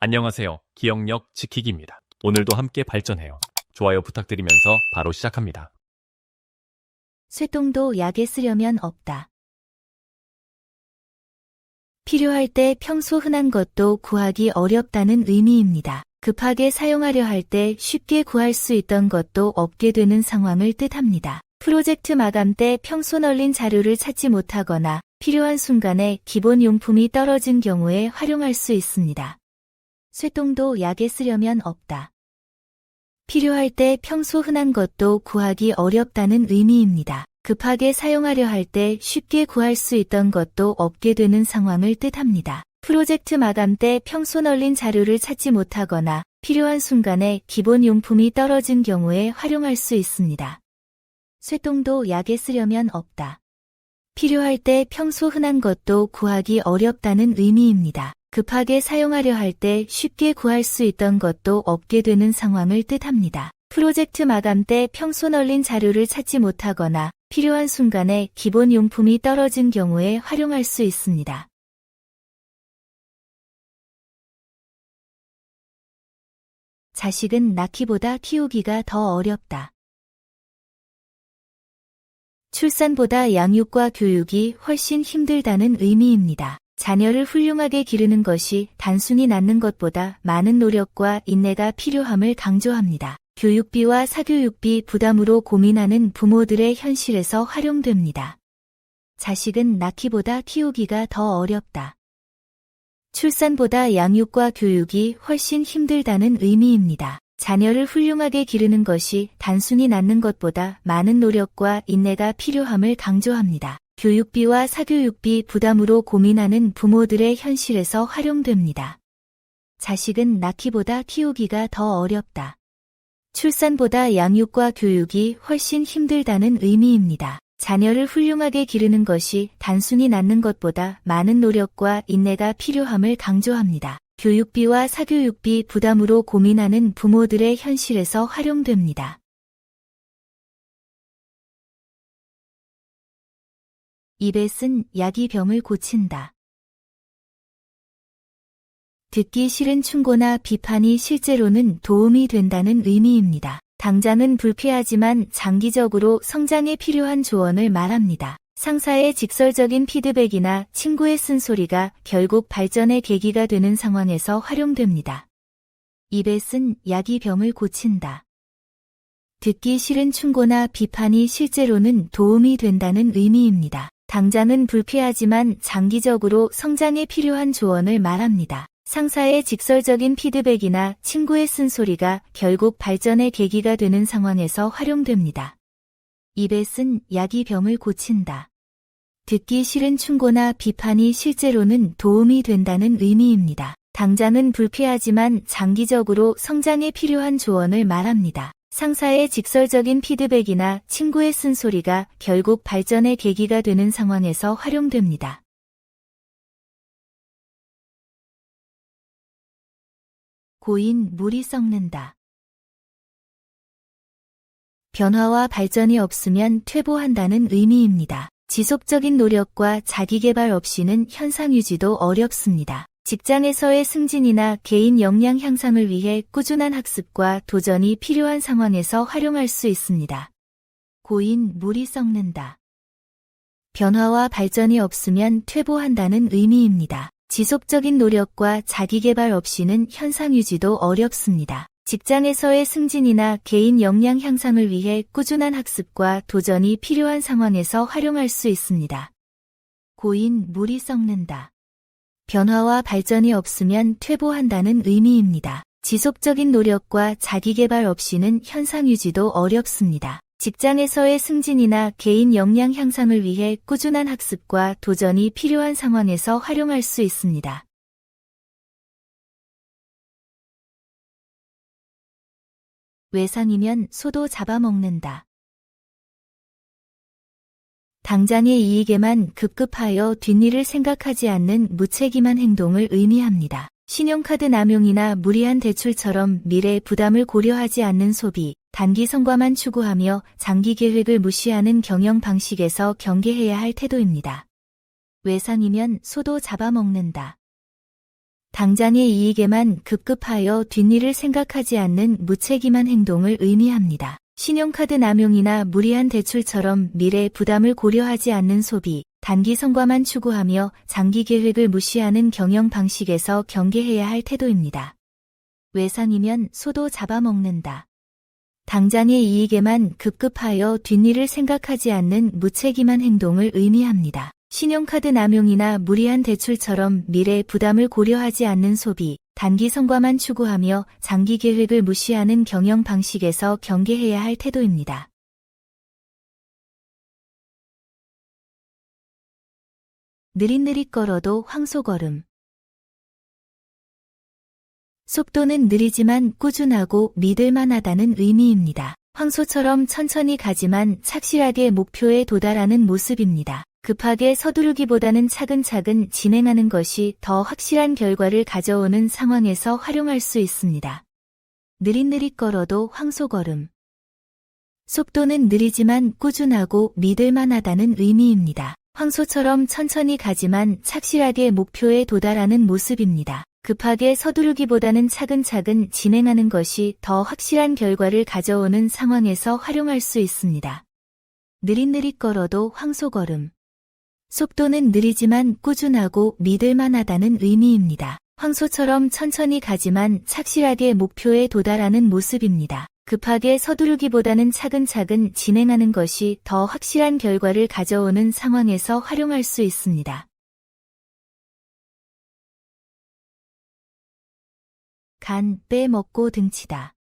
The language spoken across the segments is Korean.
안녕하세요. 기억력 지키기입니다. 오늘도 함께 발전해요. 좋아요 부탁드리면서 바로 시작합니다. 쇠똥도 약에 쓰려면 없다. 필요할 때 평소 흔한 것도 구하기 어렵다는 의미입니다. 급하게 사용하려 할 때 쉽게 구할 수 있던 것도 없게 되는 상황을 뜻합니다. 프로젝트 마감 때 평소 널린 자료를 찾지 못하거나 필요한 순간에 기본 용품이 떨어진 경우에 활용할 수 있습니다. 쇠똥도 약에 쓰려면 없다. 필요할 때 평소 흔한 것도 구하기 어렵다는 의미입니다. 급하게 사용하려 할 때 쉽게 구할 수 있던 것도 없게 되는 상황을 뜻합니다. 프로젝트 마감 때 평소 널린 자료를 찾지 못하거나 필요한 순간에 기본 용품이 떨어진 경우에 활용할 수 있습니다. 쇠똥도 약에 쓰려면 없다. 필요할 때 평소 흔한 것도 구하기 어렵다는 의미입니다. 급하게 사용하려 할 때 쉽게 구할 수 있던 것도 없게 되는 상황을 뜻합니다. 프로젝트 마감 때 평소 널린 자료를 찾지 못하거나 필요한 순간에 기본 용품이 떨어진 경우에 활용할 수 있습니다. 자식은 낳기보다 키우기가 더 어렵다. 출산보다 양육과 교육이 훨씬 힘들다는 의미입니다. 자녀를 훌륭하게 기르는 것이 단순히 낳는 것보다 많은 노력과 인내가 필요함을 강조합니다. 교육비와 사교육비 부담으로 고민하는 부모들의 현실에서 활용됩니다. 자식은 낳기보다 키우기가 더 어렵다. 출산보다 양육과 교육이 훨씬 힘들다는 의미입니다. 자녀를 훌륭하게 기르는 것이 단순히 낳는 것보다 많은 노력과 인내가 필요함을 강조합니다. 교육비와 사교육비 부담으로 고민하는 부모들의 현실에서 활용됩니다. 자식은 낳기보다 키우기가 더 어렵다. 출산보다 양육과 교육이 훨씬 힘들다는 의미입니다. 자녀를 훌륭하게 기르는 것이 단순히 낳는 것보다 많은 노력과 인내가 필요함을 강조합니다. 교육비와 사교육비 부담으로 고민하는 부모들의 현실에서 활용됩니다. 입에 쓴 약이 병을 고친다. 듣기 싫은 충고나 비판이 실제로는 도움이 된다는 의미입니다. 당장은 불쾌하지만 장기적으로 성장에 필요한 조언을 말합니다. 상사의 직설적인 피드백이나 친구의 쓴소리가 결국 발전의 계기가 되는 상황에서 활용됩니다. 입에 쓴 약이 병을 고친다. 듣기 싫은 충고나 비판이 실제로는 도움이 된다는 의미입니다. 당장은 불쾌하지만 장기적으로 성장에 필요한 조언을 말합니다. 상사의 직설적인 피드백이나 친구의 쓴소리가 결국 발전의 계기가 되는 상황에서 활용됩니다. 입에 쓴 약이 병을 고친다. 듣기 싫은 충고나 비판이 실제로는 도움이 된다는 의미입니다. 당장은 불쾌하지만 장기적으로 성장에 필요한 조언을 말합니다. 상사의 직설적인 피드백이나 친구의 쓴소리가 결국 발전의 계기가 되는 상황에서 활용됩니다. 고인 물이 썩는다. 변화와 발전이 없으면 퇴보한다는 의미입니다. 지속적인 노력과 자기개발 없이는 현상 유지도 어렵습니다. 직장에서의 승진이나 개인 역량 향상을 위해 꾸준한 학습과 도전이 필요한 상황에서 활용할 수 있습니다. 고인 물이 썩는다. 변화와 발전이 없으면 퇴보한다는 의미입니다. 지속적인 노력과 자기개발 없이는 현상 유지도 어렵습니다. 직장에서의 승진이나 개인 역량 향상을 위해 꾸준한 학습과 도전이 필요한 상황에서 활용할 수 있습니다. 고인 물이 썩는다. 변화와 발전이 없으면 퇴보한다는 의미입니다. 지속적인 노력과 자기개발 없이는 현상 유지도 어렵습니다. 직장에서의 승진이나 개인 역량 향상을 위해 꾸준한 학습과 도전이 필요한 상황에서 활용할 수 있습니다. 외상이면 소도 잡아먹는다. 당장의 이익에만 급급하여 뒷일을 생각하지 않는 무책임한 행동을 의미합니다. 신용카드 남용이나 무리한 대출처럼 미래 부담을 고려하지 않는 소비, 단기 성과만 추구하며 장기 계획을 무시하는 경영 방식에서 경계해야 할 태도입니다. 외상이면 소도 잡아먹는다. 당장의 이익에만 급급하여 뒷일을 생각하지 않는 무책임한 행동을 의미합니다. 신용카드 남용이나 무리한 대출처럼 미래 부담을 고려하지 않는 소비, 단기 성과만 추구하며 장기 계획을 무시하는 경영 방식에서 경계해야 할 태도입니다. 외상이면 소도 잡아먹는다. 당장의 이익에만 급급하여 뒷일을 생각하지 않는 무책임한 행동을 의미합니다. 신용카드 남용이나 무리한 대출처럼 미래 부담을 고려하지 않는 소비, 단기 성과만 추구하며 장기 계획을 무시하는 경영 방식에서 경계해야 할 태도입니다. 느릿느릿 걸어도 황소걸음. 속도는 느리지만 꾸준하고 믿을만하다는 의미입니다. 황소처럼 천천히 가지만 착실하게 목표에 도달하는 모습입니다. 급하게 서두르기보다는 차근차근 진행하는 것이 더 확실한 결과를 가져오는 상황에서 활용할 수 있습니다. 느릿느릿 걸어도 황소걸음. 속도는 느리지만 꾸준하고 믿을만하다는 의미입니다. 황소처럼 천천히 가지만 착실하게 목표에 도달하는 모습입니다. 급하게 서두르기보다는 차근차근 진행하는 것이 더 확실한 결과를 가져오는 상황에서 활용할 수 있습니다. 느릿느릿 걸어도 황소걸음. 속도는 느리지만 꾸준하고 믿을만하다는 의미입니다. 황소처럼 천천히 가지만 착실하게 목표에 도달하는 모습입니다. 급하게 서두르기보다는 차근차근 진행하는 것이 더 확실한 결과를 가져오는 상황에서 활용할 수 있습니다. 간, 빼먹고 등치다.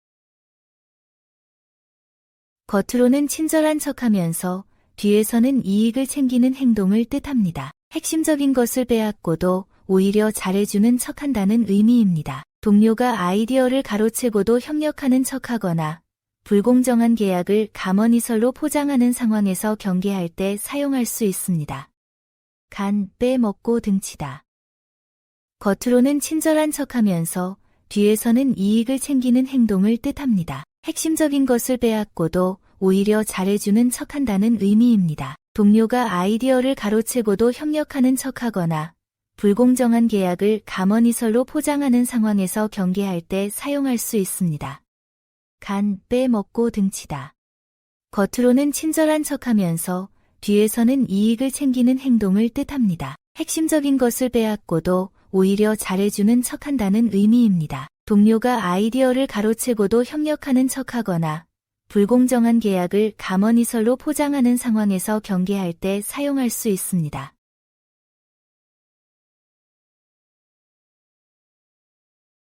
겉으로는 친절한 척하면서 뒤에서는 이익을 챙기는 행동을 뜻합니다. 핵심적인 것을 빼앗고도 오히려 잘해주는 척한다는 의미입니다. 동료가 아이디어를 가로채고도 협력하는 척하거나 불공정한 계약을 감언이설로 포장하는 상황에서 경계할 때 사용할 수 있습니다. 간, 빼먹고 등치다. 겉으로는 친절한 척하면서 뒤에서는 이익을 챙기는 행동을 뜻합니다. 핵심적인 것을 빼앗고도 오히려 잘해주는 척한다는 의미입니다. 동료가 아이디어를 가로채고도 협력하는 척하거나 불공정한 계약을 감언이설로 포장하는 상황에서 경계할 때 사용할 수 있습니다. 간, 빼먹고 등치다. 겉으로는 친절한 척하면서 뒤에서는 이익을 챙기는 행동을 뜻합니다. 핵심적인 것을 빼앗고도 오히려 잘해주는 척한다는 의미입니다. 동료가 아이디어를 가로채고도 협력하는 척하거나 불공정한 계약을 감언이설로 포장하는 상황에서 경계할 때 사용할 수 있습니다.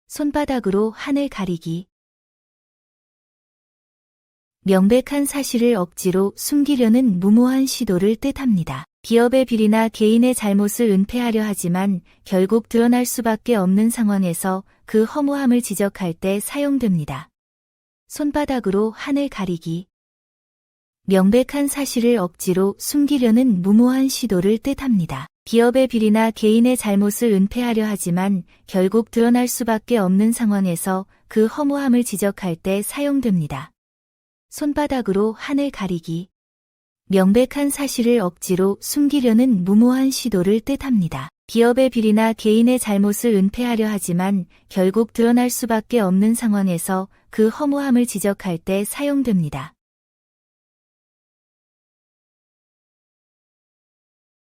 손바닥으로 하늘 가리기. 명백한 사실을 억지로 숨기려는 무모한 시도를 뜻합니다. 기업의 비리나 개인의 잘못을 은폐하려 하지만 결국 드러날 수밖에 없는 상황에서 그 허무함을 지적할 때 사용됩니다. 손바닥으로 하늘 가리기. 명백한 사실을 억지로 숨기려는 무모한 시도를 뜻합니다. 기업의 비리나 개인의 잘못을 은폐하려 하지만 결국 드러날 수밖에 없는 상황에서 그 허무함을 지적할 때 사용됩니다. 손바닥으로 하늘 가리기. 명백한 사실을 억지로 숨기려는 무모한 시도를 뜻합니다. 기업의 비리나 개인의 잘못을 은폐하려 하지만 결국 드러날 수밖에 없는 상황에서 그 허무함을 지적할 때 사용됩니다.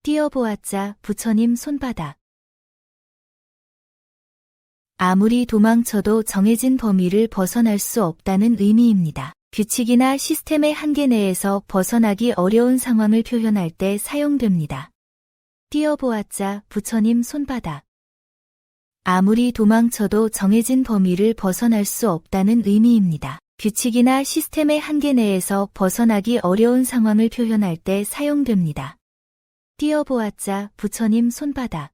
띄어보았자 부처님 손바닥. 아무리 도망쳐도 정해진 범위를 벗어날 수 없다는 의미입니다. 규칙이나 시스템의 한계 내에서 벗어나기 어려운 상황을 표현할 때 사용됩니다. 띄어보았자 부처님 손바닥. 아무리 도망쳐도 정해진 범위를 벗어날 수 없다는 의미입니다. 규칙이나 시스템의 한계 내에서 벗어나기 어려운 상황을 표현할 때 사용됩니다. 띄어보았자 부처님 손바닥.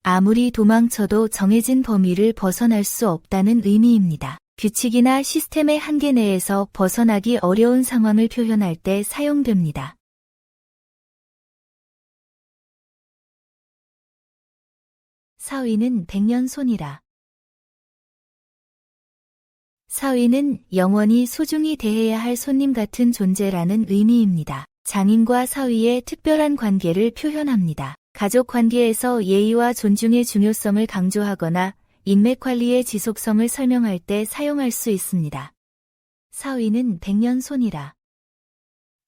아무리 도망쳐도 정해진 범위를 벗어날 수 없다는 의미입니다. 규칙이나 시스템의 한계 내에서 벗어나기 어려운 상황을 표현할 때 사용됩니다. 사위는 백년손이라. 사위는 영원히 소중히 대해야 할 손님 같은 존재라는 의미입니다. 장인과 사위의 특별한 관계를 표현합니다. 가족 관계에서 예의와 존중의 중요성을 강조하거나 인맥 관리의 지속성을 설명할 때 사용할 수 있습니다. 사위는 백년손이라.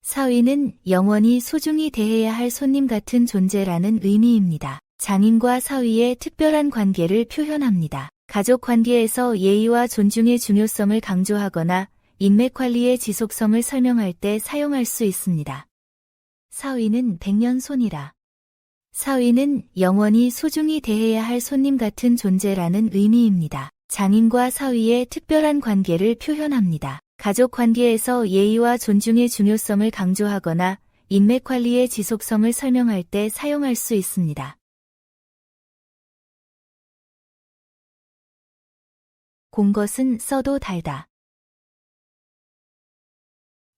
사위는 영원히 소중히 대해야 할 손님 같은 존재라는 의미입니다. 장인과 사위의 특별한 관계를 표현합니다. 가족 관계에서 예의와 존중의 중요성을 강조하거나 인맥 관리의 지속성을 설명할 때 사용할 수 있습니다. 사위는 백년손이라. 사위는 영원히 소중히 대해야 할 손님 같은 존재라는 의미입니다. 장인과 사위의 특별한 관계를 표현합니다. 가족 관계에서 예의와 존중의 중요성을 강조하거나 인맥 관리의 지속성을 설명할 때 사용할 수 있습니다. 공 것은 써도 달다.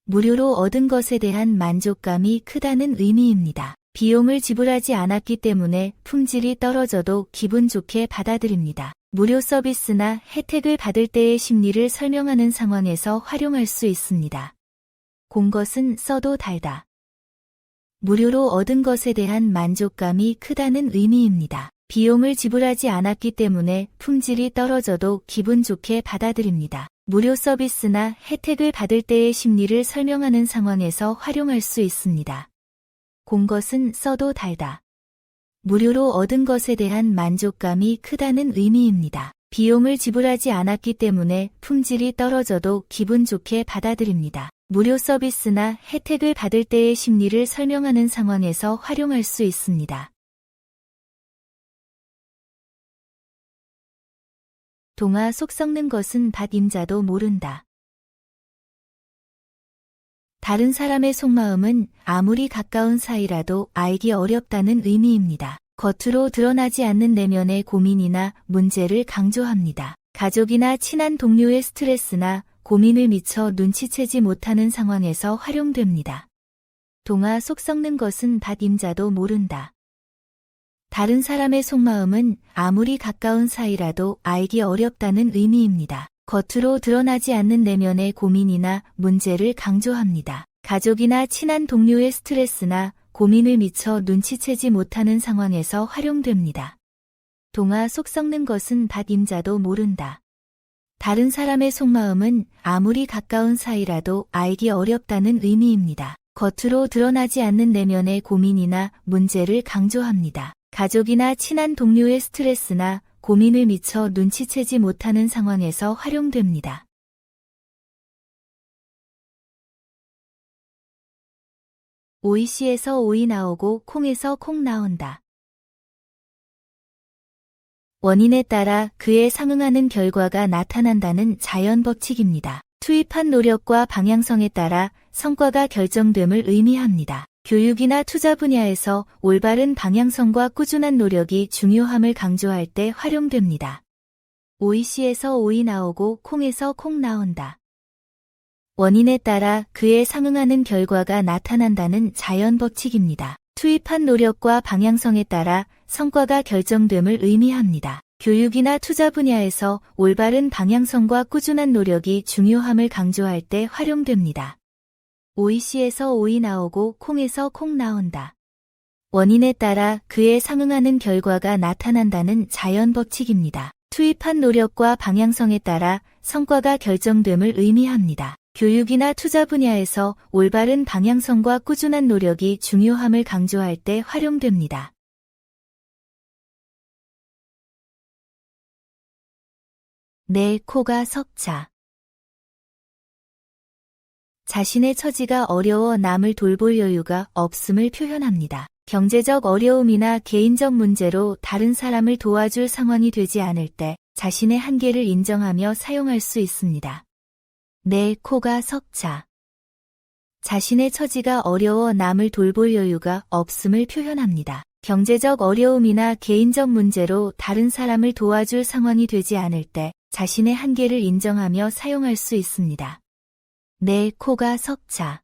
무료로 얻은 것에 대한 만족감이 크다는 의미입니다. 비용을 지불하지 않았기 때문에 품질이 떨어져도 기분 좋게 받아들입니다. 무료 서비스나 혜택을 받을 때의 심리를 설명하는 상황에서 활용할 수 있습니다. 공 것은 써도 달다. 무료로 얻은 것에 대한 만족감이 크다는 의미입니다. 비용을 지불하지 않았기 때문에 품질이 떨어져도 기분 좋게 받아들입니다. 무료 서비스나 혜택을 받을 때의 심리를 설명하는 상황에서 활용할 수 있습니다. 공 것은 써도 달다. 무료로 얻은 것에 대한 만족감이 크다는 의미입니다. 비용을 지불하지 않았기 때문에 품질이 떨어져도 기분 좋게 받아들입니다. 무료 서비스나 혜택을 받을 때의 심리를 설명하는 상황에서 활용할 수 있습니다. 동화 속 썩는 것은 밭 임자도 모른다. 다른 사람의 속마음은 아무리 가까운 사이라도 알기 어렵다는 의미입니다. 겉으로 드러나지 않는 내면의 고민이나 문제를 강조합니다. 가족이나 친한 동료의 스트레스나 고민을 미처 눈치채지 못하는 상황에서 활용됩니다. 동화 속 썩는 것은 밭 임자도 모른다. 다른 사람의 속마음은 아무리 가까운 사이라도 알기 어렵다는 의미입니다. 겉으로 드러나지 않는 내면의 고민이나 문제를 강조합니다. 가족이나 친한 동료의 스트레스나 고민을 미처 눈치채지 못하는 상황에서 활용됩니다. 동화 속 썩는 것은 밭 임자도 모른다. 다른 사람의 속마음은 아무리 가까운 사이라도 알기 어렵다는 의미입니다. 겉으로 드러나지 않는 내면의 고민이나 문제를 강조합니다. 가족이나 친한 동료의 스트레스나 고민을 미처 눈치채지 못하는 상황에서 활용됩니다. 오이씨에서 오이 나오고 콩에서 콩 나온다. 원인에 따라 그에 상응하는 결과가 나타난다는 자연 법칙입니다. 투입한 노력과 방향성에 따라 성과가 결정됨을 의미합니다. 교육이나 투자 분야에서 올바른 방향성과 꾸준한 노력이 중요함을 강조할 때 활용됩니다. 오이씨에서 오이 나오고 콩에서 콩 나온다. 원인에 따라 그에 상응하는 결과가 나타난다는 자연 법칙입니다. 투입한 노력과 방향성에 따라 성과가 결정됨을 의미합니다. 교육이나 투자 분야에서 올바른 방향성과 꾸준한 노력이 중요함을 강조할 때 활용됩니다. 오이씨에서 오이 나오고 콩에서 콩 나온다. 원인에 따라 그에 상응하는 결과가 나타난다는 자연 법칙입니다. 투입한 노력과 방향성에 따라 성과가 결정됨을 의미합니다. 교육이나 투자 분야에서 올바른 방향성과 꾸준한 노력이 중요함을 강조할 때 활용됩니다. 내 코가 석자. 자신의 처지가 어려워 남을 돌볼 여유가 없음을 표현합니다. 경제적 어려움이나 개인적 문제로 다른 사람을 도와줄 상황이 되지 않을 때 자신의 한계를 인정하며 사용할 수 있습니다. 내 코가 석자. 자신의 처지가 어려워 남을 돌볼 여유가 없음을 표현합니다. 경제적 어려움이나 개인적 문제로 다른 사람을 도와줄 상황이 되지 않을 때 자신의 한계를 인정하며 사용할 수 있습니다. 내 코가 석자.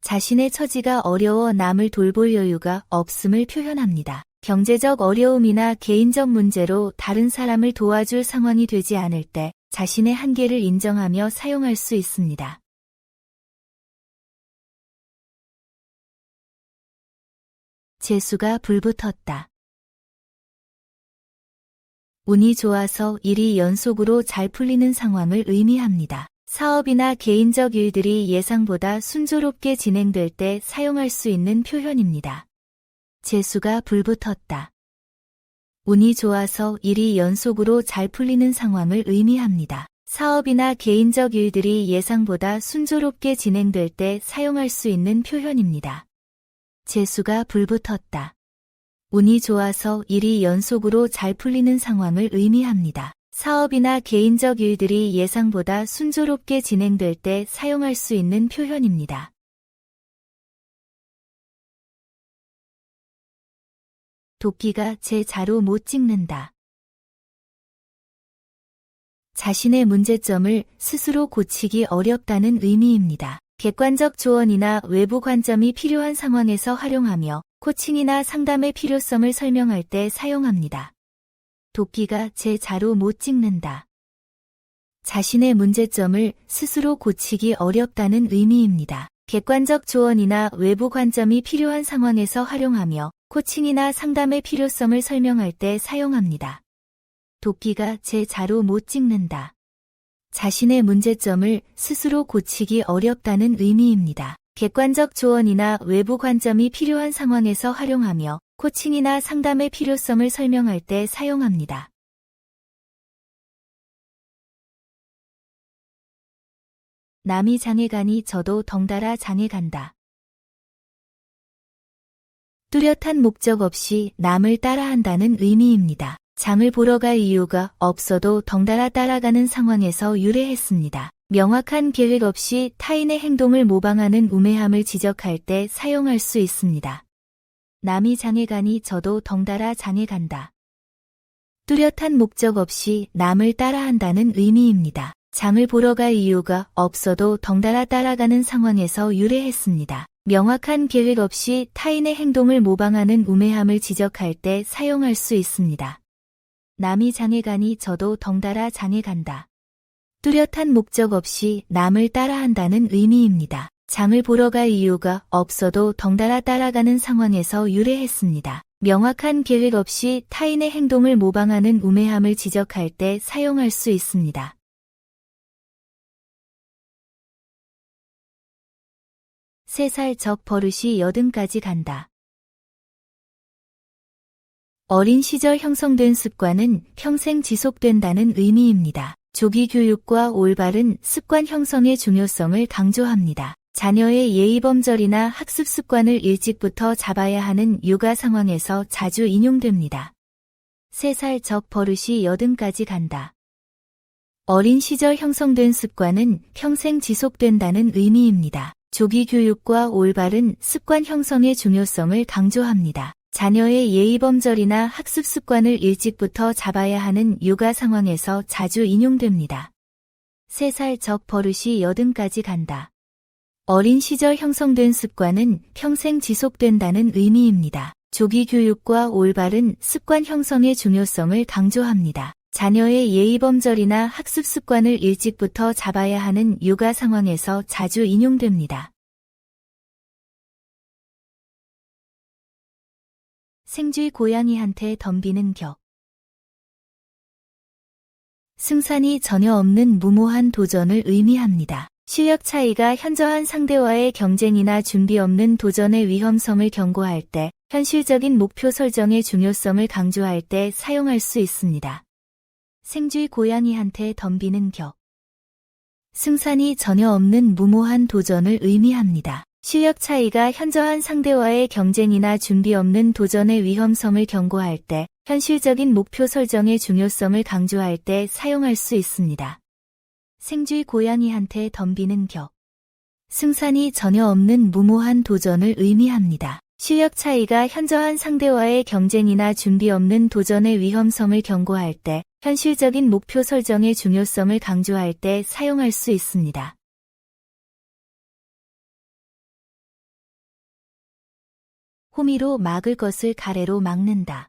자신의 처지가 어려워 남을 돌볼 여유가 없음을 표현합니다. 경제적 어려움이나 개인적 문제로 다른 사람을 도와줄 상황이 되지 않을 때 자신의 한계를 인정하며 사용할 수 있습니다. 재수가 불붙었다. 운이 좋아서 일이 연속으로 잘 풀리는 상황을 의미합니다. 사업이나 개인적 일들이 예상보다 순조롭게 진행될 때 사용할 수 있는 표현입니다. 재수가 불붙었다. 운이 좋아서 일이 연속으로 잘 풀리는 상황을 의미합니다. 사업이나 개인적 일들이 예상보다 순조롭게 진행될 때 사용할 수 있는 표현입니다. 재수가 불붙었다. 운이 좋아서 일이 연속으로 잘 풀리는 상황을 의미합니다. 사업이나 개인적 일들이 예상보다 순조롭게 진행될 때 사용할 수 있는 표현입니다. 도끼가 제 자루 못 찍는다. 자신의 문제점을 스스로 고치기 어렵다는 의미입니다. 객관적 조언이나 외부 관점이 필요한 상황에서 활용하며 코칭이나 상담의 필요성을 설명할 때 사용합니다. 도끼가 제 자루 못 찍는다. 자신의 문제점을 스스로 고치기 어렵다는 의미입니다. 객관적 조언이나 외부 관점이 필요한 상황에서 활용하며 코칭이나 상담의 필요성을 설명할 때 사용합니다. 도끼가 제 자루 못 찍는다. 자신의 문제점을 스스로 고치기 어렵다는 의미입니다. 객관적 조언이나 외부 관점이 필요한 상황에서 활용하며 코칭이나 상담의 필요성을 설명할 때 사용합니다. 남이 장에 가니 저도 덩달아 장에 간다. 뚜렷한 목적 없이 남을 따라한다는 의미입니다. 장을 보러 갈 이유가 없어도 덩달아 따라가는 상황에서 유래했습니다. 명확한 계획 없이 타인의 행동을 모방하는 우매함을 지적할 때 사용할 수 있습니다. 남이 장에 가니 저도 덩달아 장에 간다. 뚜렷한 목적 없이 남을 따라한다는 의미입니다. 장을 보러 갈 이유가 없어도 덩달아 따라가는 상황에서 유래했습니다. 명확한 계획 없이 타인의 행동을 모방하는 우매함을 지적할 때 사용할 수 있습니다. 남이 장에 가니 저도 덩달아 장에 간다. 뚜렷한 목적 없이 남을 따라한다는 의미입니다. 장을 보러 갈 이유가 없어도 덩달아 따라가는 상황에서 유래했습니다. 명확한 계획 없이 타인의 행동을 모방하는 우매함을 지적할 때 사용할 수 있습니다. 세 살 적 버릇이 여든까지 간다. 어린 시절 형성된 습관은 평생 지속된다는 의미입니다. 조기 교육과 올바른 습관 형성의 중요성을 강조합니다. 자녀의 예의범절이나 학습 습관을 일찍부터 잡아야 하는 육아 상황에서 자주 인용됩니다. 3살 적 버릇이 여든까지 간다. 어린 시절 형성된 습관은 평생 지속된다는 의미입니다. 조기 교육과 올바른 습관 형성의 중요성을 강조합니다. 자녀의 예의범절이나 학습 습관을 일찍부터 잡아야 하는 육아 상황에서 자주 인용됩니다. 3살 적 버릇이 여든까지 간다. 어린 시절 형성된 습관은 평생 지속된다는 의미입니다. 조기 교육과 올바른 습관 형성의 중요성을 강조합니다. 자녀의 예의범절이나 학습 습관을 일찍부터 잡아야 하는 육아 상황에서 자주 인용됩니다. 생쥐 고양이한테 덤비는 격. 승산이 전혀 없는 무모한 도전을 의미합니다. 실력 차이가 현저한 상대와의 경쟁이나 준비 없는 도전의 위험성을 경고할 때, 현실적인 목표 설정의 중요성을 강조할 때 사용할 수 있습니다. 생쥐 고양이한테 덤비는 격. 승산이 전혀 없는 무모한 도전을 의미합니다. 실력 차이가 현저한 상대와의 경쟁이나 준비 없는 도전의 위험성을 경고할 때, 현실적인 목표 설정의 중요성을 강조할 때 사용할 수 있습니다. 생쥐 고양이한테 덤비는 격. 승산이 전혀 없는 무모한 도전을 의미합니다. 실력 차이가 현저한 상대와의 경쟁이나 준비 없는 도전의 위험성을 경고할 때, 현실적인 목표 설정의 중요성을 강조할 때 사용할 수 있습니다. 호미로 막을 것을 가래로 막는다.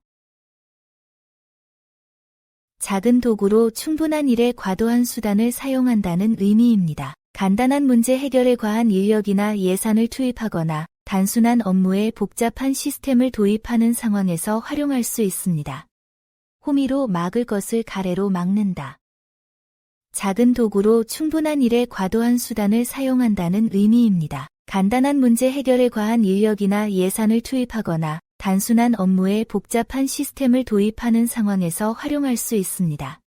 작은 도구로 충분한 일에 과도한 수단을 사용한다는 의미입니다. 간단한 문제 해결에 과한 인력이나 예산을 투입하거나 단순한 업무에 복잡한 시스템을 도입하는 상황에서 활용할 수 있습니다. 호미로 막을 것을 가래로 막는다. 작은 도구로 충분한 일에 과도한 수단을 사용한다는 의미입니다. 간단한 문제 해결에 과한 인력이나 예산을 투입하거나 단순한 업무에 복잡한 시스템을 도입하는 상황에서 활용할 수 있습니다.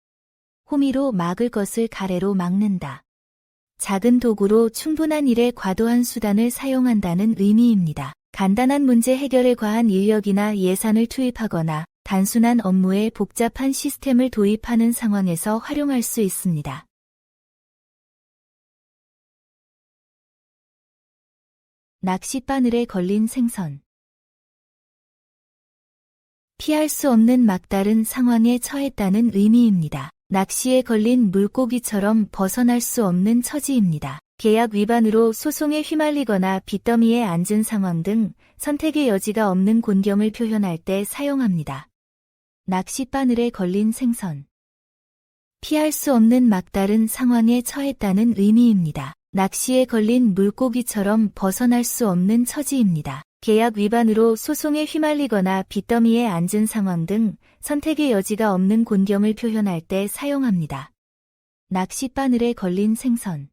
호미로 막을 것을 가래로 막는다. 작은 도구로 충분한 일에 과도한 수단을 사용한다는 의미입니다. 간단한 문제 해결에 과한 인력이나 예산을 투입하거나 단순한 업무에 복잡한 시스템을 도입하는 상황에서 활용할 수 있습니다. 낚싯바늘에 걸린 생선. 피할 수 없는 막다른 상황에 처했다는 의미입니다. 낚시에 걸린 물고기처럼 벗어날 수 없는 처지입니다. 계약 위반으로 소송에 휘말리거나 빚더미에 앉은 상황 등 선택의 여지가 없는 곤경을 표현할 때 사용합니다. 낚싯바늘에 걸린 생선. 피할 수 없는 막다른 상황에 처했다는 의미입니다. 낚시에 걸린 물고기처럼 벗어날 수 없는 처지입니다. 계약 위반으로 소송에 휘말리거나 빚더미에 앉은 상황 등 선택의 여지가 없는 곤경을 표현할 때 사용합니다. 낚싯바늘에 걸린 생선.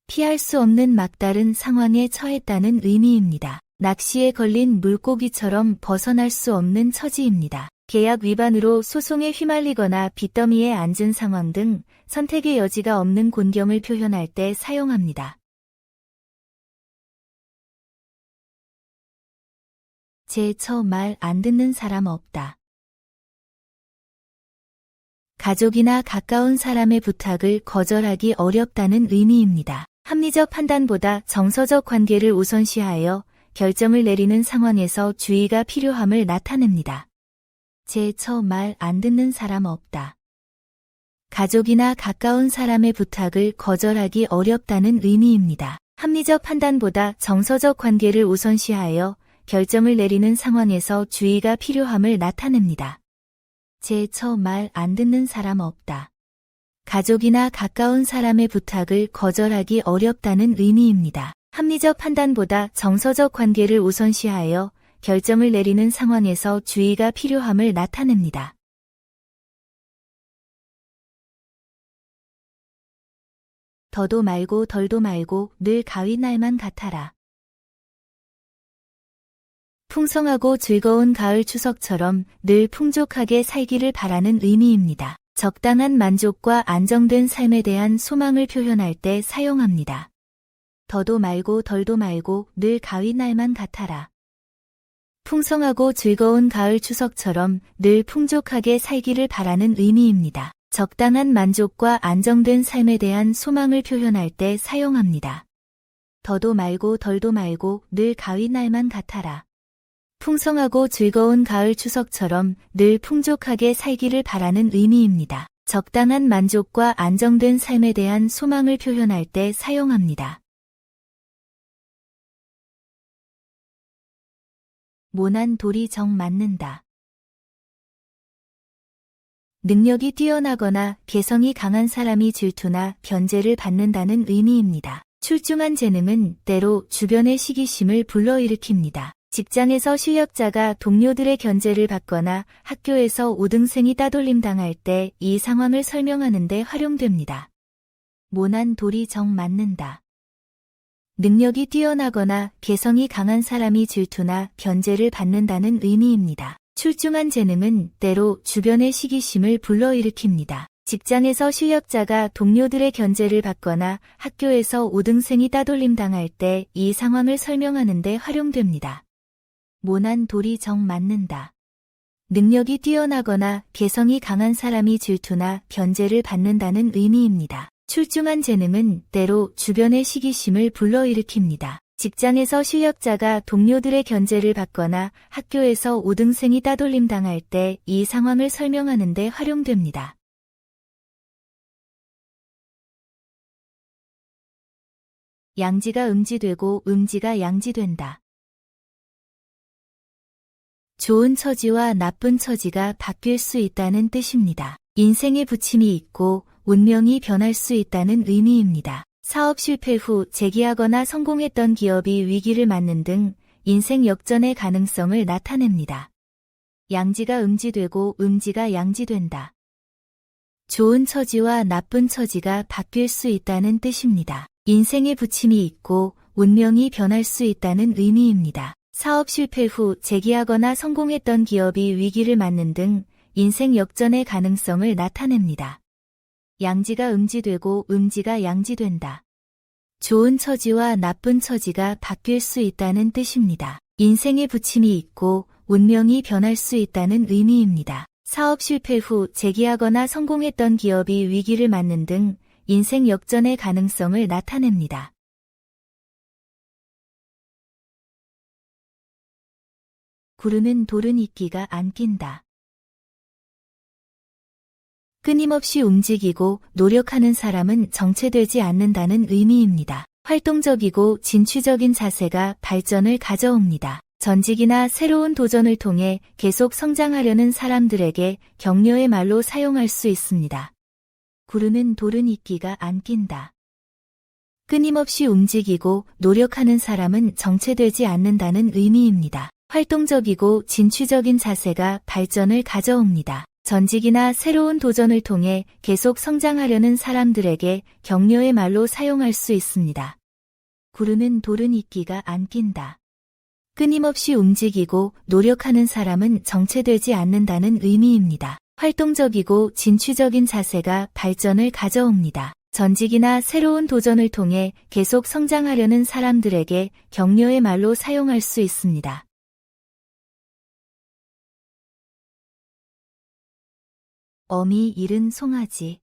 피할 수 없는 막다른 상황에 처했다는 의미입니다. 낚시에 걸린 물고기처럼 벗어날 수 없는 처지입니다. 계약 위반으로 소송에 휘말리거나 빚더미에 앉은 상황 등 선택의 여지가 없는 곤경을 표현할 때 사용합니다. 제 처 말 안 듣는 사람 없다. 가족이나 가까운 사람의 부탁을 거절하기 어렵다는 의미입니다. 합리적 판단보다 정서적 관계를 우선시하여 결정을 내리는 상황에서 주의가 필요함을 나타냅니다. 제 처 말 안 듣는 사람 없다. 가족이나 가까운 사람의 부탁을 거절하기 어렵다는 의미입니다. 합리적 판단보다 정서적 관계를 우선시하여 결정을 내리는 상황에서 주의가 필요함을 나타냅니다. 제 처 말 안 듣는 사람 없다. 가족이나 가까운 사람의 부탁을 거절하기 어렵다는 의미입니다. 합리적 판단보다 정서적 관계를 우선시하여 결정을 내리는 상황에서 주의가 필요함을 나타냅니다. 더도 말고 덜도 말고 늘 가위 날만 같아라. 풍성하고 즐거운 가을 추석처럼 늘 풍족하게 살기를 바라는 의미입니다. 적당한 만족과 안정된 삶에 대한 소망을 표현할 때 사용합니다. 더도 말고 덜도 말고 늘 가위 날만 같아라. 풍성하고 즐거운 가을 추석처럼 늘 풍족하게 살기를 바라는 의미입니다. 적당한 만족과 안정된 삶에 대한 소망을 표현할 때 사용합니다. 더도 말고 덜도 말고 늘 가위 날만 같아라. 풍성하고 즐거운 가을 추석처럼 늘 풍족하게 살기를 바라는 의미입니다. 적당한 만족과 안정된 삶에 대한 소망을 표현할 때 사용합니다. 모난 돌이 정 맞는다. 능력이 뛰어나거나 개성이 강한 사람이 질투나 견제를 받는다는 의미입니다. 출중한 재능은 때로 주변의 시기심을 불러일으킵니다. 직장에서 실력자가 동료들의 견제를 받거나 학교에서 우등생이 따돌림 당할 때 이 상황을 설명하는 데 활용됩니다. 모난 돌이 정 맞는다. 능력이 뛰어나거나 개성이 강한 사람이 질투나 견제를 받는다는 의미입니다. 출중한 재능은 때로 주변의 시기심을 불러일으킵니다. 직장에서 실력자가 동료들의 견제를 받거나 학교에서 우등생이 따돌림 당할 때 이 상황을 설명하는 데 활용됩니다. 모난 돌이 정 맞는다. 능력이 뛰어나거나 개성이 강한 사람이 질투나 견제를 받는다는 의미입니다. 출중한 재능은 때로 주변의 시기심을 불러일으킵니다. 직장에서 실력자가 동료들의 견제를 받거나 학교에서 우등생이 따돌림 당할 때 이 상황을 설명하는 데 활용됩니다. 양지가 음지되고 음지가 양지된다. 좋은 처지와 나쁜 처지가 바뀔 수 있다는 뜻입니다. 인생의 부침이 있고 운명이 변할 수 있다는 의미입니다. 사업 실패 후 재기하거나 성공했던 기업이 위기를 맞는 등 인생 역전의 가능성을 나타냅니다. 양지가 음지되고 음지가 양지된다. 좋은 처지와 나쁜 처지가 바뀔 수 있다는 뜻입니다. 인생의 부침이 있고 운명이 변할 수 있다는 의미입니다. 사업 실패 후 재기하거나 성공했던 기업이 위기를 맞는 등 인생 역전의 가능성을 나타냅니다. 양지가 음지되고 음지가 양지된다. 좋은 처지와 나쁜 처지가 바뀔 수 있다는 뜻입니다. 인생의 부침이 있고 운명이 변할 수 있다는 의미입니다. 사업 실패 후 재기하거나 성공했던 기업이 위기를 맞는 등 인생 역전의 가능성을 나타냅니다. 구르는 돌은 이끼가 안 낀다. 끊임없이 움직이고 노력하는 사람은 정체되지 않는다는 의미입니다. 활동적이고 진취적인 자세가 발전을 가져옵니다. 전직이나 새로운 도전을 통해 계속 성장하려는 사람들에게 격려의 말로 사용할 수 있습니다. 구르는 돌은 이끼가 안 낀다. 끊임없이 움직이고 노력하는 사람은 정체되지 않는다는 의미입니다. 활동적이고 진취적인 자세가 발전을 가져옵니다. 전직이나 새로운 도전을 통해 계속 성장하려는 사람들에게 격려의 말로 사용할 수 있습니다. 구르는 돌은 이끼가 안 낀다. 끊임없이 움직이고 노력하는 사람은 정체되지 않는다는 의미입니다. 활동적이고 진취적인 자세가 발전을 가져옵니다. 전직이나 새로운 도전을 통해 계속 성장하려는 사람들에게 격려의 말로 사용할 수 있습니다. 어미 잃은 송아지.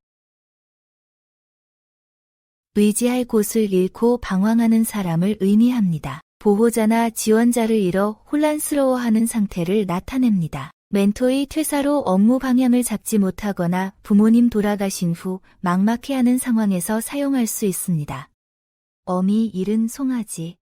의지할 곳을 잃고 방황하는 사람을 의미합니다. 보호자나 지원자를 잃어 혼란스러워하는 상태를 나타냅니다. 멘토의 퇴사로 업무 방향을 잡지 못하거나 부모님 돌아가신 후 막막해하는 상황에서 사용할 수 있습니다. 어미 잃은 송아지.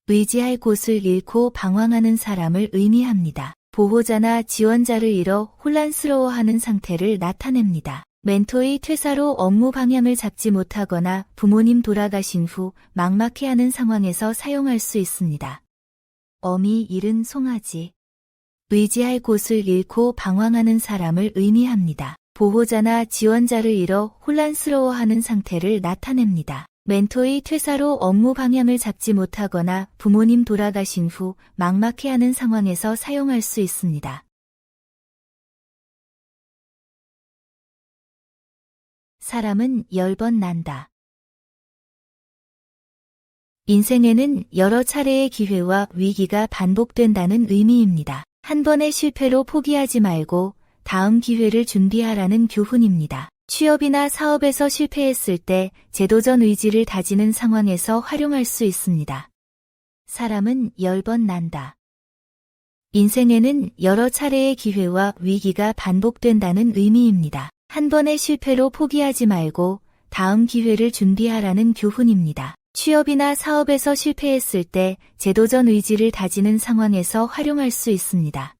의지할 곳을 잃고 방황하는 사람을 의미합니다. 보호자나 지원자를 잃어 혼란스러워하는 상태를 나타냅니다. 멘토의 퇴사로 업무 방향을 잡지 못하거나 부모님 돌아가신 후 막막해하는 상황에서 사용할 수 있습니다. 어미 잃은 송아지. 의지할 곳을 잃고 방황하는 사람을 의미합니다. 보호자나 지원자를 잃어 혼란스러워하는 상태를 나타냅니다. 멘토의 퇴사로 업무 방향을 잡지 못하거나 부모님 돌아가신 후 막막해하는 상황에서 사용할 수 있습니다. 사람은 10번 난다. 인생에는 여러 차례의 기회와 위기가 반복된다는 의미입니다. 한 번의 실패로 포기하지 말고 다음 기회를 준비하라는 교훈입니다. 취업이나 사업에서 실패했을 때 재도전 의지를 다지는 상황에서 활용할 수 있습니다. 사람은 10번 난다. 인생에는 여러 차례의 기회와 위기가 반복된다는 의미입니다. 한 번의 실패로 포기하지 말고 다음 기회를 준비하라는 교훈입니다. 취업이나 사업에서 실패했을 때 재도전 의지를 다지는 상황에서 활용할 수 있습니다.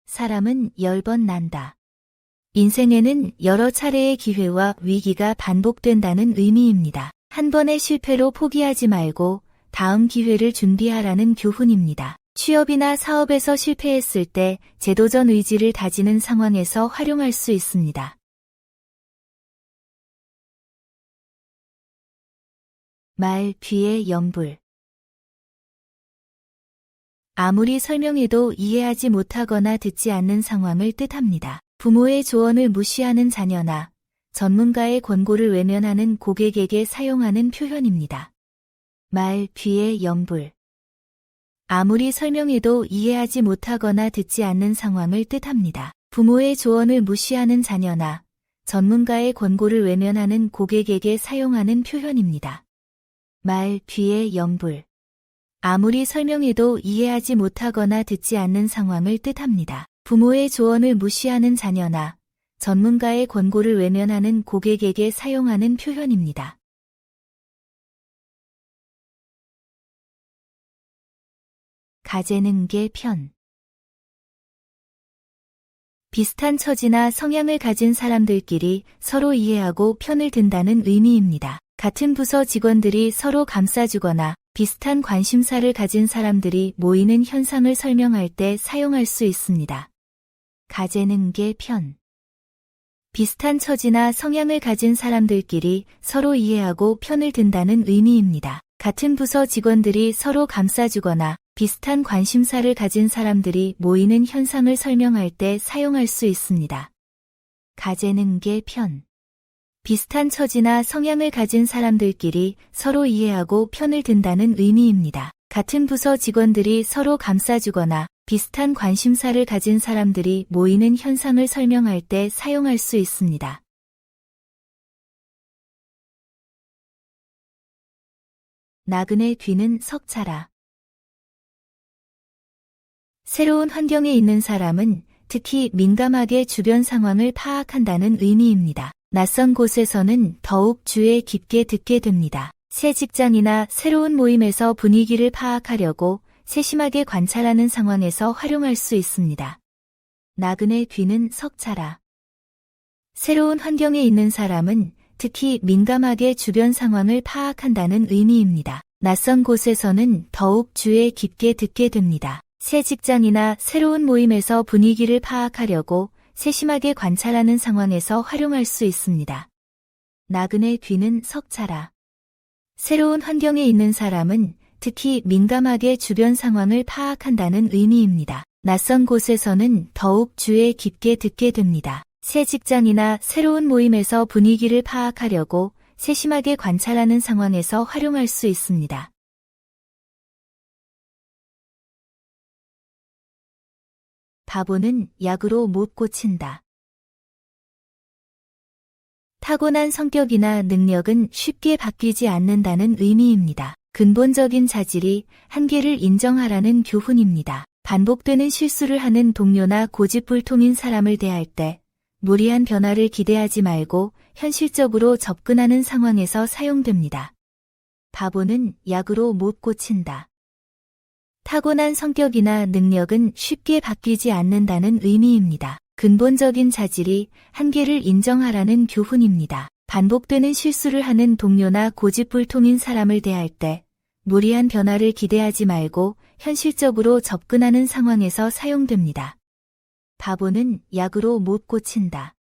사람은 10번 난다. 인생에는 여러 차례의 기회와 위기가 반복된다는 의미입니다. 한 번의 실패로 포기하지 말고 다음 기회를 준비하라는 교훈입니다. 취업이나 사업에서 실패했을 때 재도전 의지를 다지는 상황에서 활용할 수 있습니다. 말 뒤에 염불. 아무리 설명해도 이해하지 못하거나 듣지 않는 상황을 뜻합니다. 부모의 조언을 무시하는 자녀나 전문가의 권고를 외면하는 고객에게 사용하는 표현입니다. 말 뒤에 염불. 아무리 설명해도 이해하지 못하거나 듣지 않는 상황을 뜻합니다. 부모의 조언을 무시하는 자녀나 전문가의 권고를 외면하는 고객에게 사용하는 표현입니다. 말 뒤에 염불. 아무리 설명해도 이해하지 못하거나 듣지 않는 상황을 뜻합니다. 부모의 조언을 무시하는 자녀나 전문가의 권고를 외면하는 고객에게 사용하는 표현입니다. 가재능계 편. 비슷한 처지나 성향을 가진 사람들끼리 서로 이해하고 편을 든다는 의미입니다. 같은 부서 직원들이 서로 감싸주거나 비슷한 관심사를 가진 사람들이 모이는 현상을 설명할 때 사용할 수 있습니다. 가재능계 편. 비슷한 처지나 성향을 가진 사람들끼리 서로 이해하고 편을 든다는 의미입니다. 같은 부서 직원들이 서로 감싸주거나 비슷한 관심사를 가진 사람들이 모이는 현상을 설명할 때 사용할 수 있습니다. 가재능계 편. 비슷한 처지나 성향을 가진 사람들끼리 서로 이해하고 편을 든다는 의미입니다. 같은 부서 직원들이 서로 감싸주거나 비슷한 관심사를 가진 사람들이 모이는 현상을 설명할 때 사용할 수 있습니다. 나그네 뒤는 석차라. 새로운 환경에 있는 사람은 특히 민감하게 주변 상황을 파악한다는 의미입니다. 낯선 곳에서는 더욱 주의 깊게 듣게 됩니다. 새 직장이나 새로운 모임에서 분위기를 파악하려고 세심하게 관찰하는 상황에서 활용할 수 있습니다. 나그네 뒤는 석차라. 새로운 환경에 있는 사람은 특히 민감하게 주변 상황을 파악한다는 의미입니다. 낯선 곳에서는 더욱 주의 깊게 듣게 됩니다. 새 직장이나 새로운 모임에서 분위기를 파악하려고 세심하게 관찰하는 상황에서 활용할 수 있습니다. 나그네 뒤는 석차라. 새로운 환경에 있는 사람은 특히 민감하게 주변 상황을 파악한다는 의미입니다. 낯선 곳에서는 더욱 주의 깊게 듣게 됩니다. 새 직장이나 새로운 모임에서 분위기를 파악하려고 세심하게 관찰하는 상황에서 활용할 수 있습니다. 바보는 약으로 못 고친다. 타고난 성격이나 능력은 쉽게 바뀌지 않는다는 의미입니다. 근본적인 자질이 한계를 인정하라는 교훈입니다. 반복되는 실수를 하는 동료나 고집불통인 사람을 대할 때 무리한 변화를 기대하지 말고 현실적으로 접근하는 상황에서 사용됩니다. 바보는 약으로 못 고친다. 타고난 성격이나 능력은 쉽게 바뀌지 않는다는 의미입니다. 근본적인 자질이 한계를 인정하라는 교훈입니다. 반복되는 실수를 하는 동료나 고집불통인 사람을 대할 때 무리한 변화를 기대하지 말고 현실적으로 접근하는 상황에서 사용됩니다. 바보는 약으로 못 고친다.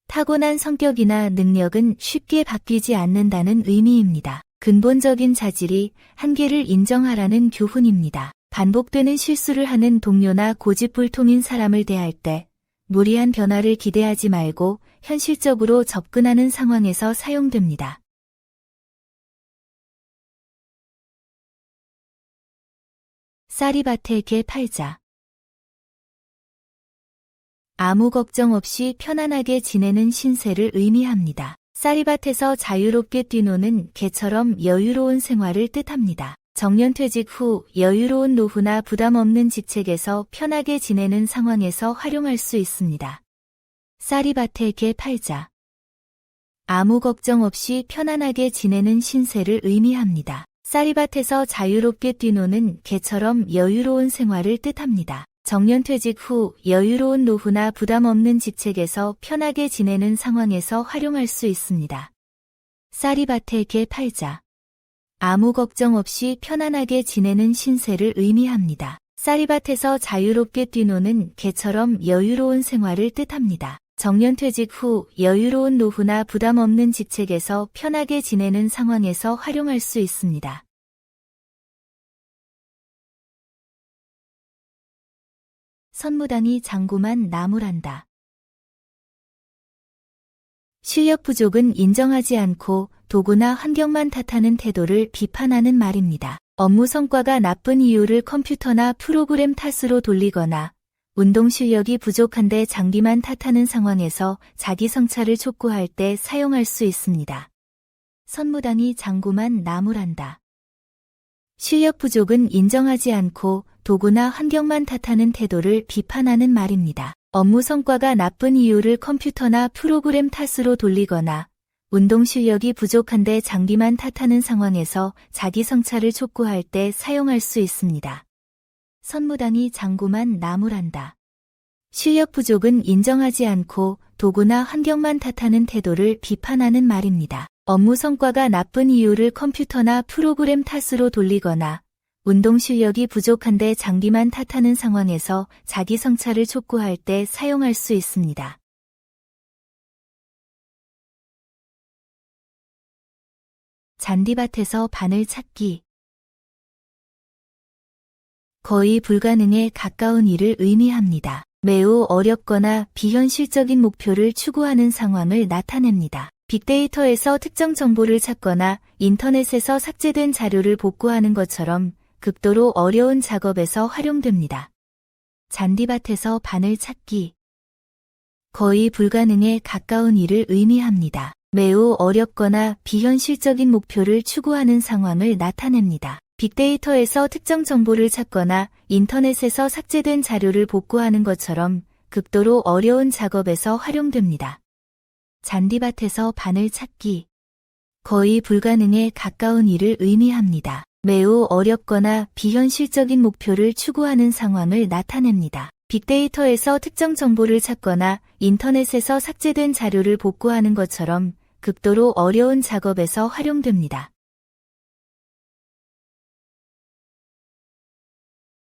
타고난 성격이나 능력은 쉽게 바뀌지 않는다는 의미입니다. 근본적인 자질이 한계를 인정하라는 교훈입니다. 반복되는 실수를 하는 동료나 고집불통인 사람을 대할 때 무리한 변화를 기대하지 말고 현실적으로 접근하는 상황에서 사용됩니다. 쌀이밭에 개 팔자. 아무 걱정 없이 편안하게 지내는 신세를 의미합니다. 쌀이밭에서 자유롭게 뛰노는 개처럼 여유로운 생활을 뜻합니다. 정년퇴직 후 여유로운 노후나 부담 없는 직책에서 편하게 지내는 상황에서 활용할 수 있습니다. 쌀이밭에 개 팔자. 아무 걱정 없이 편안하게 지내는 신세를 의미합니다. 쌀이밭에서 자유롭게 뛰노는 개처럼 여유로운 생활을 뜻합니다. 정년퇴직 후 여유로운 노후나 부담 없는 직책에서 편하게 지내는 상황에서 활용할 수 있습니다. 쌀이밭에 개 팔자. 아무 걱정 없이 편안하게 지내는 신세를 의미합니다. 쌀이밭에서 자유롭게 뛰노는 개처럼 여유로운 생활을 뜻합니다. 정년퇴직 후 여유로운 노후나 부담 없는 직책에서 편하게 지내는 상황에서 활용할 수 있습니다. 선무당이 장구만 나무란다. 실력 부족은 인정하지 않고 도구나 환경만 탓하는 태도를 비판하는 말입니다. 업무 성과가 나쁜 이유를 컴퓨터나 프로그램 탓으로 돌리거나 운동 실력이 부족한데 장기만 탓하는 상황에서 자기 성찰을 촉구할 때 사용할 수 있습니다. 선무당이 장구만 나무란다. 실력 부족은 인정하지 않고 도구나 환경만 탓하는 태도를 비판하는 말입니다. 업무 성과가 나쁜 이유를 컴퓨터나 프로그램 탓으로 돌리거나 운동 실력이 부족한데 장비만 탓하는 상황에서 자기 성찰을 촉구할 때 사용할 수 있습니다. 선무당이 장구만 나무란다. 실력 부족은 인정하지 않고 도구나 환경만 탓하는 태도를 비판하는 말입니다. 업무 성과가 나쁜 이유를 컴퓨터나 프로그램 탓으로 돌리거나 운동 실력이 부족한데 장비만 탓하는 상황에서 자기 성찰을 촉구할 때 사용할 수 있습니다. 잔디밭에서 바늘 찾기. 거의 불가능에 가까운 일을 의미합니다. 매우 어렵거나 비현실적인 목표를 추구하는 상황을 나타냅니다. 빅데이터에서 특정 정보를 찾거나 인터넷에서 삭제된 자료를 복구하는 것처럼 극도로 어려운 작업에서 활용됩니다. 잔디밭에서 바늘 찾기. 거의 불가능에 가까운 일을 의미합니다. 매우 어렵거나 비현실적인 목표를 추구하는 상황을 나타냅니다. 빅데이터에서 특정 정보를 찾거나 인터넷에서 삭제된 자료를 복구하는 것처럼 극도로 어려운 작업에서 활용됩니다. 잔디밭에서 바늘 찾기. 거의 불가능에 가까운 일을 의미합니다. 매우 어렵거나 비현실적인 목표를 추구하는 상황을 나타냅니다. 빅데이터에서 특정 정보를 찾거나 인터넷에서 삭제된 자료를 복구하는 것처럼 극도로 어려운 작업에서 활용됩니다.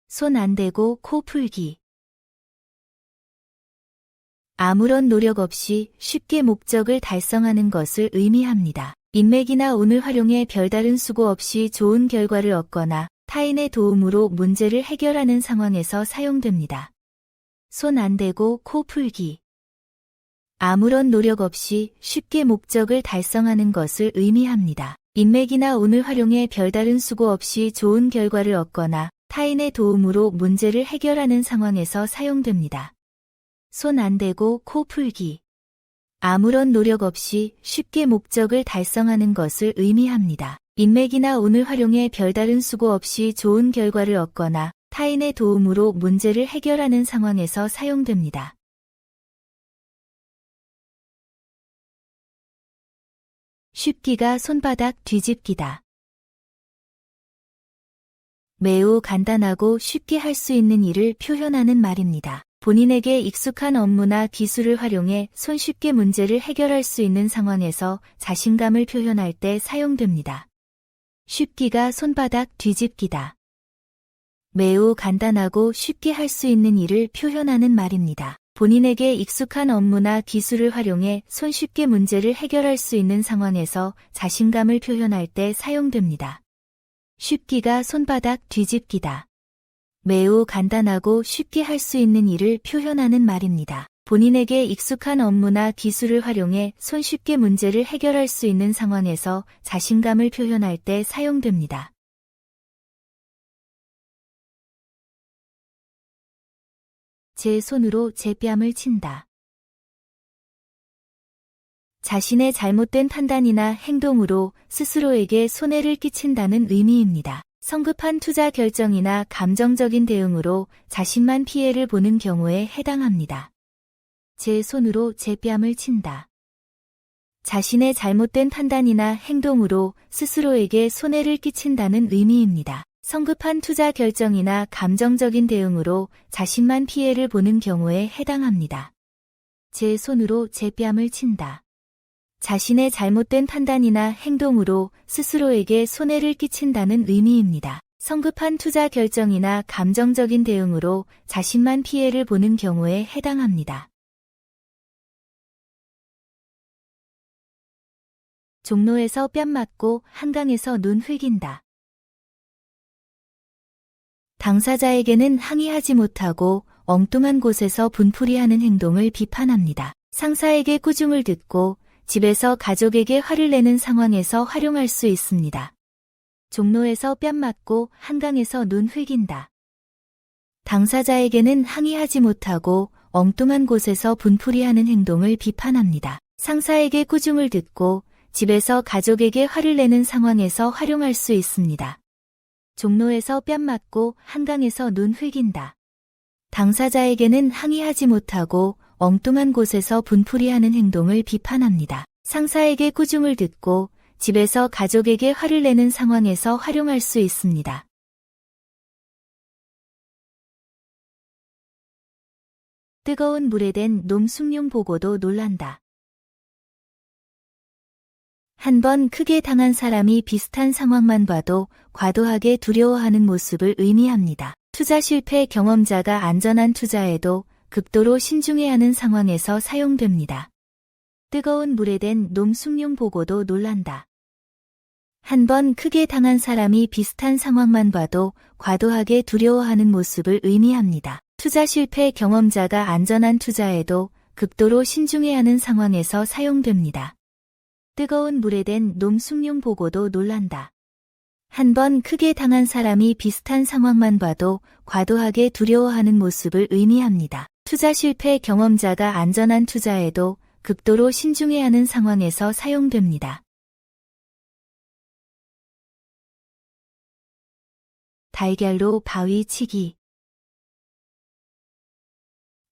손 안 대고 코 풀기. 아무런 노력 없이 쉽게 목적을 달성하는 것을 의미합니다. 인맥이나 운을 활용해 별다른 수고 없이 좋은 결과를 얻거나 타인의 도움으로 문제를 해결하는 상황에서 사용됩니다. 손 안 대고 코 풀기. 아무런 노력 없이 쉽게 목적을 달성하는 것을 의미합니다. 인맥이나 운을 활용해 별다른 수고 없이 좋은 결과를 얻거나 타인의 도움으로 문제를 해결하는 상황에서 사용됩니다. 손 안 대고 코 풀기. 아무런 노력 없이 쉽게 목적을 달성하는 것을 의미합니다. 인맥이나 운을 활용해 별다른 수고 없이 좋은 결과를 얻거나 타인의 도움으로 문제를 해결하는 상황에서 사용됩니다. 쉽기가 손바닥 뒤집기다. 매우 간단하고 쉽게 할 수 있는 일을 표현하는 말입니다. 본인에게 익숙한 업무나 기술을 활용해 손쉽게 문제를 해결할 수 있는 상황에서 자신감을 표현할 때 사용됩니다. 쉽기가 손바닥 뒤집기다. 매우 간단하고 쉽게 할 수 있는 일을 표현하는 말입니다. 본인에게 익숙한 업무나 기술을 활용해 손쉽게 문제를 해결할 수 있는 상황에서 자신감을 표현할 때 사용됩니다. 쉽기가 손바닥 뒤집기다. 매우 간단하고 쉽게 할 수 있는 일을 표현하는 말입니다. 본인에게 익숙한 업무나 기술을 활용해 손쉽게 문제를 해결할 수 있는 상황에서 자신감을 표현할 때 사용됩니다. 제 손으로 제 뺨을 친다. 자신의 잘못된 판단이나 행동으로 스스로에게 손해를 끼친다는 의미입니다. 성급한 투자 결정이나 감정적인 대응으로 자신만 피해를 보는 경우에 해당합니다. 제 손으로 제 뺨을 친다. 자신의 잘못된 판단이나 행동으로 스스로에게 손해를 끼친다는 의미입니다. 성급한 투자 결정이나 감정적인 대응으로 자신만 피해를 보는 경우에 해당합니다. 제 손으로 제 뺨을 친다. 자신의 잘못된 판단이나 행동으로 스스로에게 손해를 끼친다는 의미입니다. 성급한 투자 결정이나 감정적인 대응으로 자신만 피해를 보는 경우에 해당합니다. 종로에서 뺨 맞고 한강에서 눈 흘긴다. 당사자에게는 항의하지 못하고 엉뚱한 곳에서 분풀이하는 행동을 비판합니다. 상사에게 꾸중을 듣고 집에서 가족에게 화를 내는 상황에서 활용할 수 있습니다. 종로에서 뺨 맞고 한강에서 눈 흘긴다. 당사자에게는 항의하지 못하고 엉뚱한 곳에서 분풀이하는 행동을 비판합니다. 상사에게 꾸중을 듣고 집에서 가족에게 화를 내는 상황에서 활용할 수 있습니다. 종로에서 뺨 맞고 한강에서 눈 흘긴다. 당사자에게는 항의하지 못하고 엉뚱한 곳에서 분풀이하는 행동을 비판합니다. 상사에게 꾸중을 듣고 집에서 가족에게 화를 내는 상황에서 활용할 수 있습니다. 뜨거운 물에 댄 놈 숭늉 보고도 놀란다. 한 번 크게 당한 사람이 비슷한 상황만 봐도 과도하게 두려워하는 모습을 의미합니다. 투자 실패 경험자가 안전한 투자에도 극도로 신중해야 하는 상황에서 사용됩니다. 뜨거운 물에 댄 놈 숭늉 보고도 놀란다. 한 번 크게 당한 사람이 비슷한 상황만 봐도 과도하게 두려워하는 모습을 의미합니다. 투자 실패 경험자가 안전한 투자에도 극도로 신중해야 하는 상황에서 사용됩니다. 뜨거운 물에 댄 놈 숭늉 보고도 놀란다. 한 번 크게 당한 사람이 비슷한 상황만 봐도 과도하게 두려워하는 모습을 의미합니다. 투자 실패 경험자가 안전한 투자에도 극도로 신중해야 하는 상황에서 사용됩니다. 달걀로 바위 치기.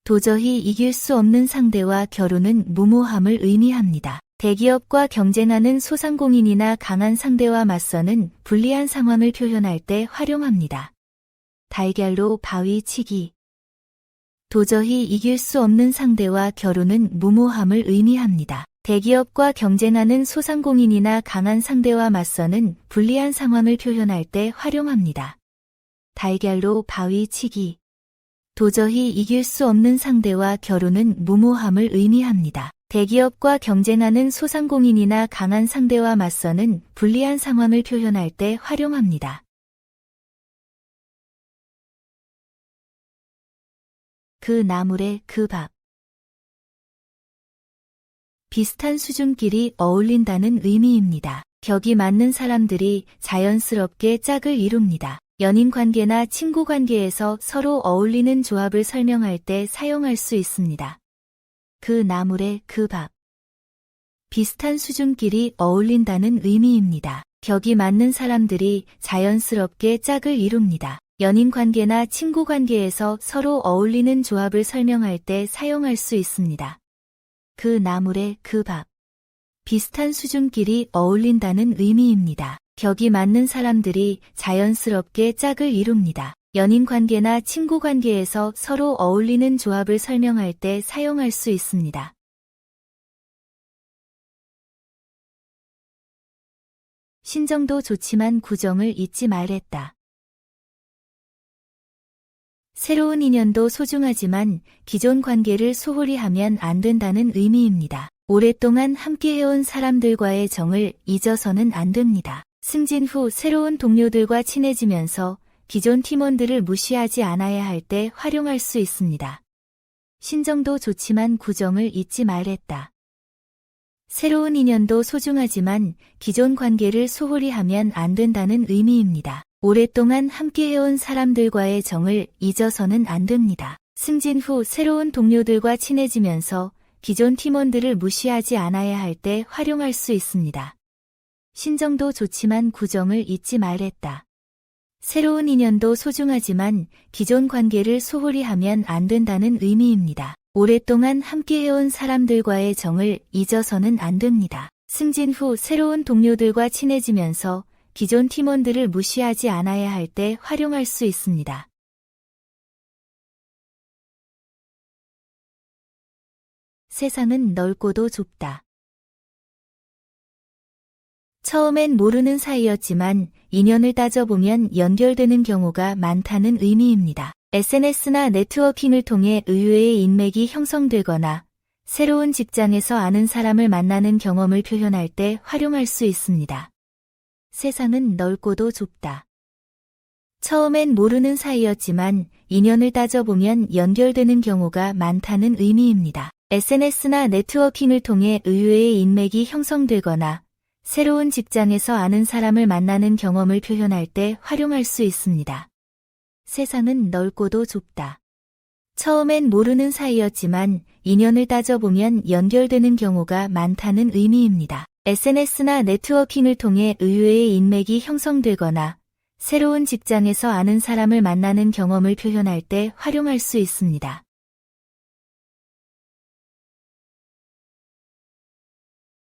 도저히 이길 수 없는 상대와 겨루는 무모함을 의미합니다. 대기업과 경쟁하는 소상공인이나 강한 상대와 맞서는 불리한 상황을 표현할 때 활용합니다. 달걀로 바위 치기. 도저히 이길 수 없는 상대와 겨루는 무모함을 의미합니다. 대기업과 경쟁하는 소상공인이나 강한 상대와 맞서는 불리한 상황을 표현할 때 활용합니다. 달걀로 바위 치기. 도저히 이길 수 없는 상대와 겨루는 무모함을 의미합니다. 대기업과 경쟁하는 소상공인이나 강한 상대와 맞서는 불리한 상황을 표현할 때 활용합니다. 그 나물에 그 밥. 비슷한 수준끼리 어울린다는 의미입니다. 격이 맞는 사람들이 자연스럽게 짝을 이룹니다. 연인 관계나 친구 관계에서 서로 어울리는 조합을 설명할 때 사용할 수 있습니다. 그 나물에 그 밥. 비슷한 수준끼리 어울린다는 의미입니다. 격이 맞는 사람들이 자연스럽게 짝을 이룹니다. 연인 관계나 친구 관계에서 서로 어울리는 조합을 설명할 때 사용할 수 있습니다. 그 나물에 그 밥. 비슷한 수준끼리 어울린다는 의미입니다. 격이 맞는 사람들이 자연스럽게 짝을 이룹니다. 연인 관계나 친구 관계에서 서로 어울리는 조합을 설명할 때 사용할 수 있습니다. 신정도 좋지만 구정을 잊지 말랬다. 새로운 인연도 소중하지만 기존 관계를 소홀히 하면 안 된다는 의미입니다. 오랫동안 함께해온 사람들과의 정을 잊어서는 안 됩니다. 승진 후 새로운 동료들과 친해지면서 기존 팀원들을 무시하지 않아야 할 때 활용할 수 있습니다. 신정도 좋지만 구정을 잊지 말랬다. 새로운 인연도 소중하지만 기존 관계를 소홀히 하면 안 된다는 의미입니다. 오랫동안 함께해온 사람들과의 정을 잊어서는 안 됩니다. 승진 후 새로운 동료들과 친해지면서 기존 팀원들을 무시하지 않아야 할 때 활용할 수 있습니다. 신정도 좋지만 구정을 잊지 말랬다. 새로운 인연도 소중하지만 기존 관계를 소홀히 하면 안 된다는 의미입니다. 오랫동안 함께해온 사람들과의 정을 잊어서는 안 됩니다. 승진 후 새로운 동료들과 친해지면서 기존 팀원들을 무시하지 않아야 할 때 활용할 수 있습니다. 세상은 넓고도 좁다. 처음엔 모르는 사이였지만 인연을 따져보면 연결되는 경우가 많다는 의미입니다. SNS나 네트워킹을 통해 의외의 인맥이 형성되거나 새로운 직장에서 아는 사람을 만나는 경험을 표현할 때 활용할 수 있습니다. 세상은 넓고도 좁다. 처음엔 모르는 사이였지만 인연을 따져보면 연결되는 경우가 많다는 의미입니다. SNS나 네트워킹을 통해 의외의 인맥이 형성되거나 새로운 직장에서 아는 사람을 만나는 경험을 표현할 때 활용할 수 있습니다. 세상은 넓고도 좁다. 처음엔 모르는 사이였지만 인연을 따져보면 연결되는 경우가 많다는 의미입니다. SNS나 네트워킹을 통해 의외의 인맥이 형성되거나 새로운 직장에서 아는 사람을 만나는 경험을 표현할 때 활용할 수 있습니다.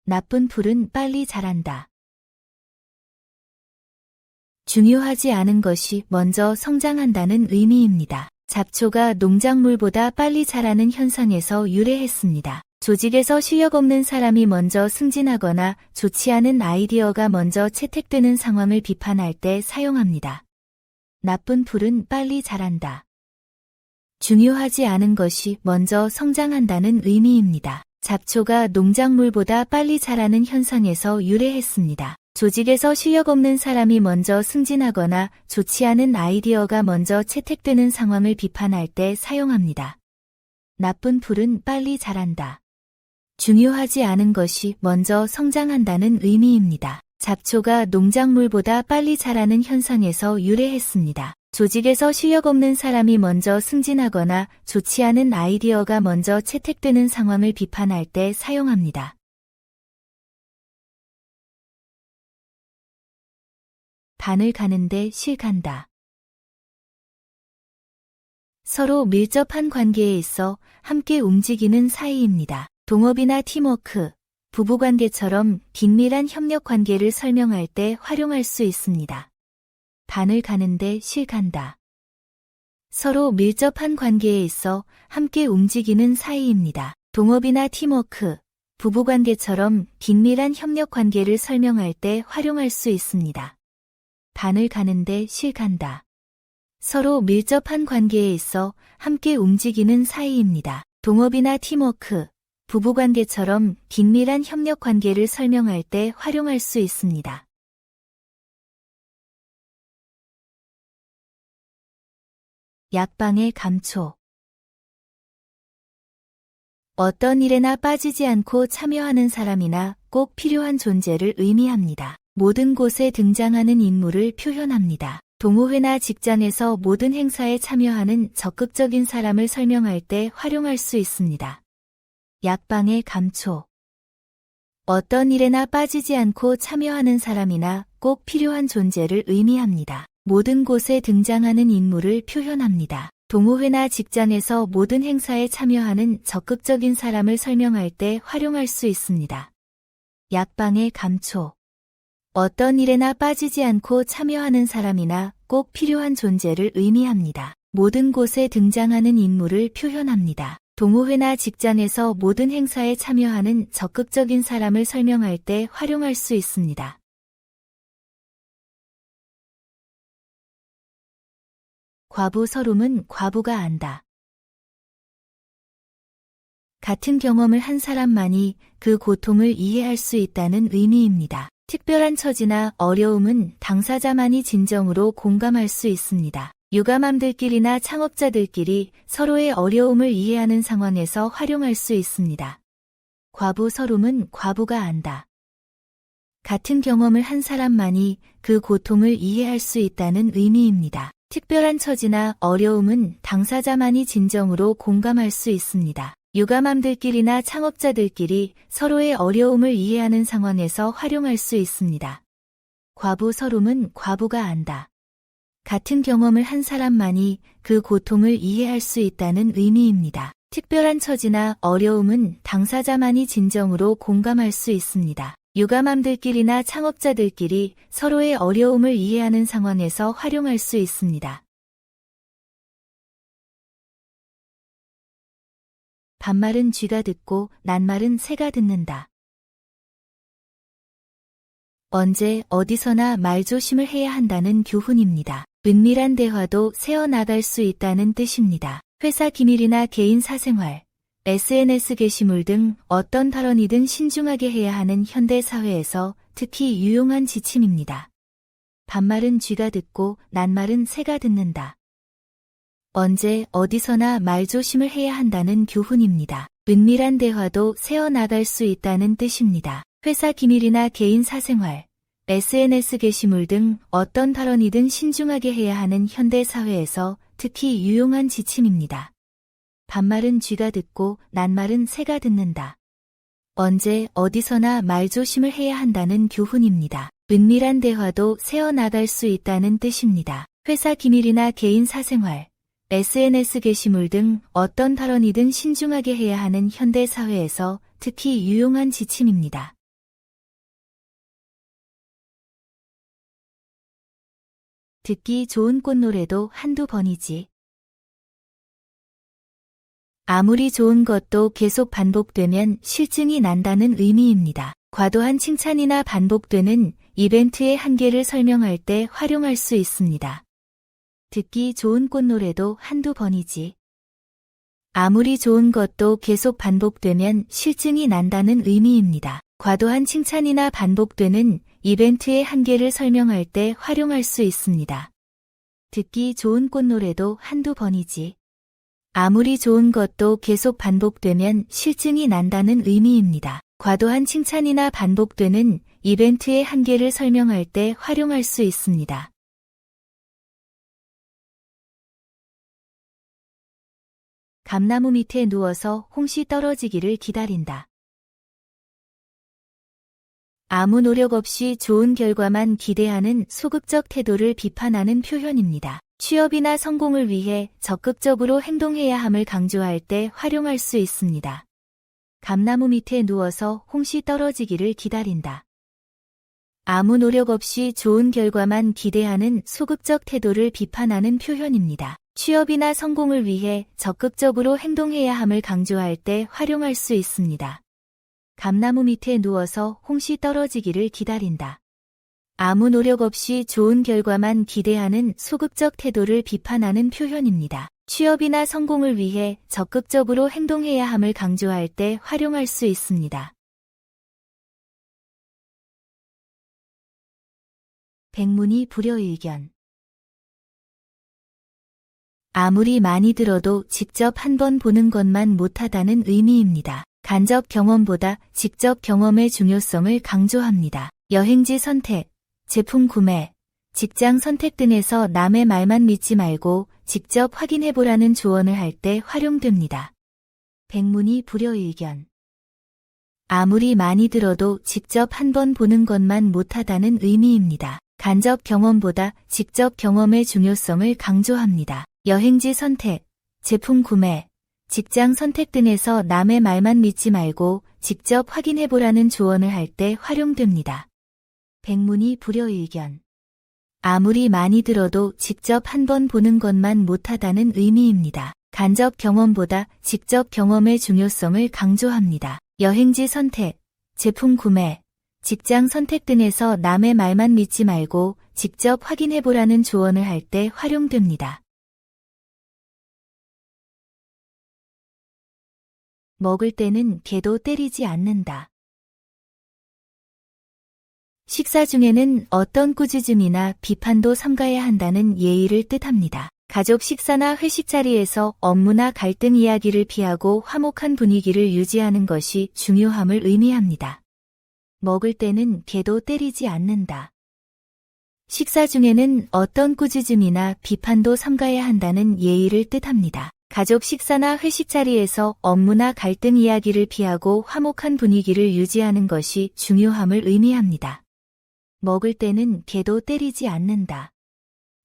나쁜 풀은 빨리 자란다. 중요하지 않은 것이 먼저 성장한다는 의미입니다. 잡초가 농작물보다 빨리 자라는 현상에서 유래했습니다. 조직에서 실력 없는 사람이 먼저 승진하거나 좋지 않은 아이디어가 먼저 채택되는 상황을 비판할 때 사용합니다. 나쁜 풀은 빨리 자란다. 중요하지 않은 것이 먼저 성장한다는 의미입니다. 잡초가 농작물보다 빨리 자라는 현상에서 유래했습니다. 조직에서 실력 없는 사람이 먼저 승진하거나 좋지 않은 아이디어가 먼저 채택되는 상황을 비판할 때 사용합니다. 나쁜 풀은 빨리 자란다. 중요하지 않은 것이 먼저 성장한다는 의미입니다. 잡초가 농작물보다 빨리 자라는 현상에서 유래했습니다. 조직에서 실력 없는 사람이 먼저 승진하거나 좋지 않은 아이디어가 먼저 채택되는 상황을 비판할 때 사용합니다. 반을 가는데 실 간다. 서로 밀접한 관계에 있어 함께 움직이는 사이입니다. 동업이나 팀워크, 부부관계처럼 긴밀한 협력 관계를 설명할 때 활용할 수 있습니다. 반을 가는데 실 간다. 서로 밀접한 관계에 있어 함께 움직이는 사이입니다. 동업이나 팀워크, 부부관계처럼 긴밀한 협력 관계를 설명할 때 활용할 수 있습니다. 반을 가는데 실 간다. 서로 밀접한 관계에 있어 함께 움직이는 사이입니다. 동업이나 팀워크, 부부관계처럼 긴밀한 협력 관계를 설명할 때 활용할 수 있습니다. 약방의 감초. 어떤 일에나 빠지지 않고 참여하는 사람이나 꼭 필요한 존재를 의미합니다. 모든 곳에 등장하는 인물을 표현합니다. 동호회나 직장에서 모든 행사에 참여하는 적극적인 사람을 설명할 때 활용할 수 있습니다. 약방의 감초. 어떤 일에나 빠지지 않고 참여하는 사람이나 꼭 필요한 존재를 의미합니다. 모든 곳에 등장하는 인물을 표현합니다. 동호회나 직장에서 모든 행사에 참여하는 적극적인 사람을 설명할 때 활용할 수 있습니다. 약방의 감초. 어떤 일에나 빠지지 않고 참여하는 사람이나 꼭 필요한 존재를 의미합니다. 모든 곳에 등장하는 인물을 표현합니다. 동호회나 직장에서 모든 행사에 참여하는 적극적인 사람을 설명할 때 활용할 수 있습니다. 과부 서름은 과부가 안다. 같은 경험을 한 사람만이 그 고통을 이해할 수 있다는 의미입니다. 특별한 처지나 어려움은 당사자만이 진정으로 공감할 수 있습니다. 유감함들끼리나 창업자들끼리 서로의 어려움을 이해하는 상황에서 활용할 수 있습니다. 과부 서름은 과부가 안다. 같은 경험을 한 사람만이 그 고통을 이해할 수 있다는 의미입니다. 특별한 처지나 어려움은 당사자만이 진정으로 공감할 수 있습니다. 유감함들끼리나 창업자들끼리 서로의 어려움을 이해하는 상황에서 활용할 수 있습니다. 과부 서름은 과부가 안다. 같은 경험을 한 사람만이 그 고통을 이해할 수 있다는 의미입니다. 특별한 처지나 어려움은 당사자만이 진정으로 공감할 수 있습니다. 유감함들끼리나 창업자들끼리 서로의 어려움을 이해하는 상황에서 활용할 수 있습니다. 반말은 쥐가 듣고 낱말은 새가 듣는다. 언제 어디서나 말조심을 해야 한다는 교훈입니다. 은밀한 대화도 새어나갈 수 있다는 뜻입니다. 회사 기밀이나 개인 사생활, SNS 게시물 등 어떤 발언이든 신중하게 해야 하는 현대 사회에서 특히 유용한 지침입니다. 반말은 쥐가 듣고 낱말은 새가 듣는다. 언제 어디서나 말조심을 해야 한다는 교훈입니다. 은밀한 대화도 새어나갈 수 있다는 뜻입니다. 회사 기밀이나 개인 사생활, SNS 게시물 등 어떤 발언이든 신중하게 해야 하는 현대 사회에서 특히 유용한 지침입니다. 반말은 쥐가 듣고 낱말은 새가 듣는다. 언제 어디서나 말조심을 해야 한다는 교훈입니다. 은밀한 대화도 새어나갈 수 있다는 뜻입니다. 회사 기밀이나 개인 사생활, SNS 게시물 등 어떤 발언이든 신중하게 해야 하는 현대 사회에서 특히 유용한 지침입니다. 듣기 좋은 꽃노래도 한두 번이지. 아무리 좋은 것도 계속 반복되면 실증이 난다는 의미입니다. 과도한 칭찬이나 반복되는 이벤트의 한계를 설명할 때 활용할 수 있습니다. 듣기 좋은 꽃노래도 한두 번이지. 아무리 좋은 것도 계속 반복되면 실증이 난다는 의미입니다. 과도한 칭찬이나 반복되는 이벤트의 한계를 설명할 때 활용할 수 있습니다. 듣기 좋은 꽃노래도 한두 번이지. 아무리 좋은 것도 계속 반복되면 실증이 난다는 의미입니다. 과도한 칭찬이나 반복되는 이벤트의 한계를 설명할 때 활용할 수 있습니다. 감나무 밑에 누워서 홍시 떨어지기를 기다린다. 아무 노력 없이 좋은 결과만 기대하는 소극적 태도를 비판하는 표현입니다. 취업이나 성공을 위해 적극적으로 행동해야 함을 강조할 때 활용할 수 있습니다. 감나무 밑에 누워서 홍시 떨어지기를 기다린다. 아무 노력 없이 좋은 결과만 기대하는 소극적 태도를 비판하는 표현입니다. 취업이나 성공을 위해 적극적으로 행동해야 함을 강조할 때 활용할 수 있습니다. 감나무 밑에 누워서 홍시 떨어지기를 기다린다. 아무 노력 없이 좋은 결과만 기대하는 소극적 태도를 비판하는 표현입니다. 취업이나 성공을 위해 적극적으로 행동해야 함을 강조할 때 활용할 수 있습니다. 백문이 불여일견. 아무리 많이 들어도 직접 한번 보는 것만 못하다는 의미입니다. 간접 경험보다 직접 경험의 중요성을 강조합니다. 여행지 선택, 제품 구매, 직장 선택 등에서 남의 말만 믿지 말고 직접 확인해보라는 조언을 할 때 활용됩니다. 백문이 불여일견. 아무리 많이 들어도 직접 한번 보는 것만 못하다는 의미입니다. 간접 경험보다 직접 경험의 중요성을 강조합니다. 여행지 선택, 제품 구매, 직장 선택 등에서 남의 말만 믿지 말고 직접 확인해보라는 조언을 할 때 활용됩니다. 백문이 불여일견. 아무리 많이 들어도 직접 한번 보는 것만 못하다는 의미입니다. 간접 경험보다 직접 경험의 중요성을 강조합니다. 여행지 선택, 제품 구매, 직장 선택 등에서 남의 말만 믿지 말고 직접 확인해보라는 조언을 할 때 활용됩니다. 먹을 때는 개도 때리지 않는다. 식사 중에는 어떤 꾸짖음이나 비판도 삼가야 한다는 예의를 뜻합니다. 가족 식사나 회식 자리에서 업무나 갈등 이야기를 피하고 화목한 분위기를 유지하는 것이 중요함을 의미합니다. 먹을 때는 개도 때리지 않는다. 식사 중에는 어떤 꾸짖음이나 비판도 삼가야 한다는 예의를 뜻합니다. 가족 식사나 회식 자리에서 업무나 갈등 이야기를 피하고 화목한 분위기를 유지하는 것이 중요함을 의미합니다. 먹을 때는 개도 때리지 않는다.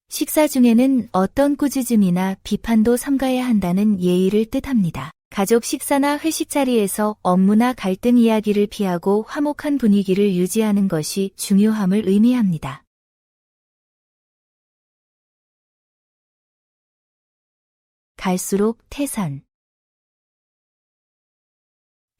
식사 중에는 어떤 꾸짖음이나 비판도 삼가야 한다는 예의를 뜻합니다. 가족 식사나 회식 자리에서 업무나 갈등 이야기를 피하고 화목한 분위기를 유지하는 것이 중요함을 의미합니다. 갈수록 태산.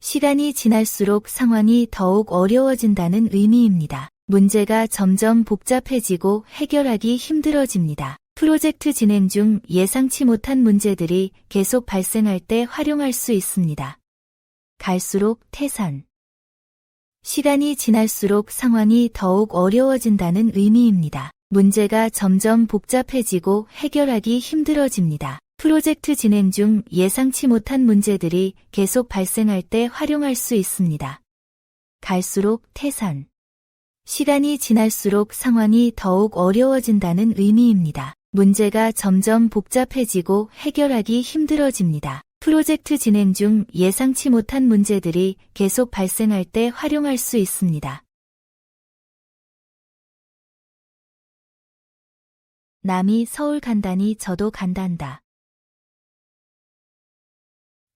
시간이 지날수록 상황이 더욱 어려워진다는 의미입니다. 문제가 점점 복잡해지고 해결하기 힘들어집니다. 프로젝트 진행 중 예상치 못한 문제들이 계속 발생할 때 활용할 수 있습니다. 갈수록 태산. 시간이 지날수록 상황이 더욱 어려워진다는 의미입니다. 문제가 점점 복잡해지고 해결하기 힘들어집니다. 프로젝트 진행 중 예상치 못한 문제들이 계속 발생할 때 활용할 수 있습니다. 갈수록 태산. 시간이 지날수록 상황이 더욱 어려워진다는 의미입니다. 문제가 점점 복잡해지고 해결하기 힘들어집니다. 프로젝트 진행 중 예상치 못한 문제들이 계속 발생할 때 활용할 수 있습니다. 남이 서울 간다니 저도 간단다.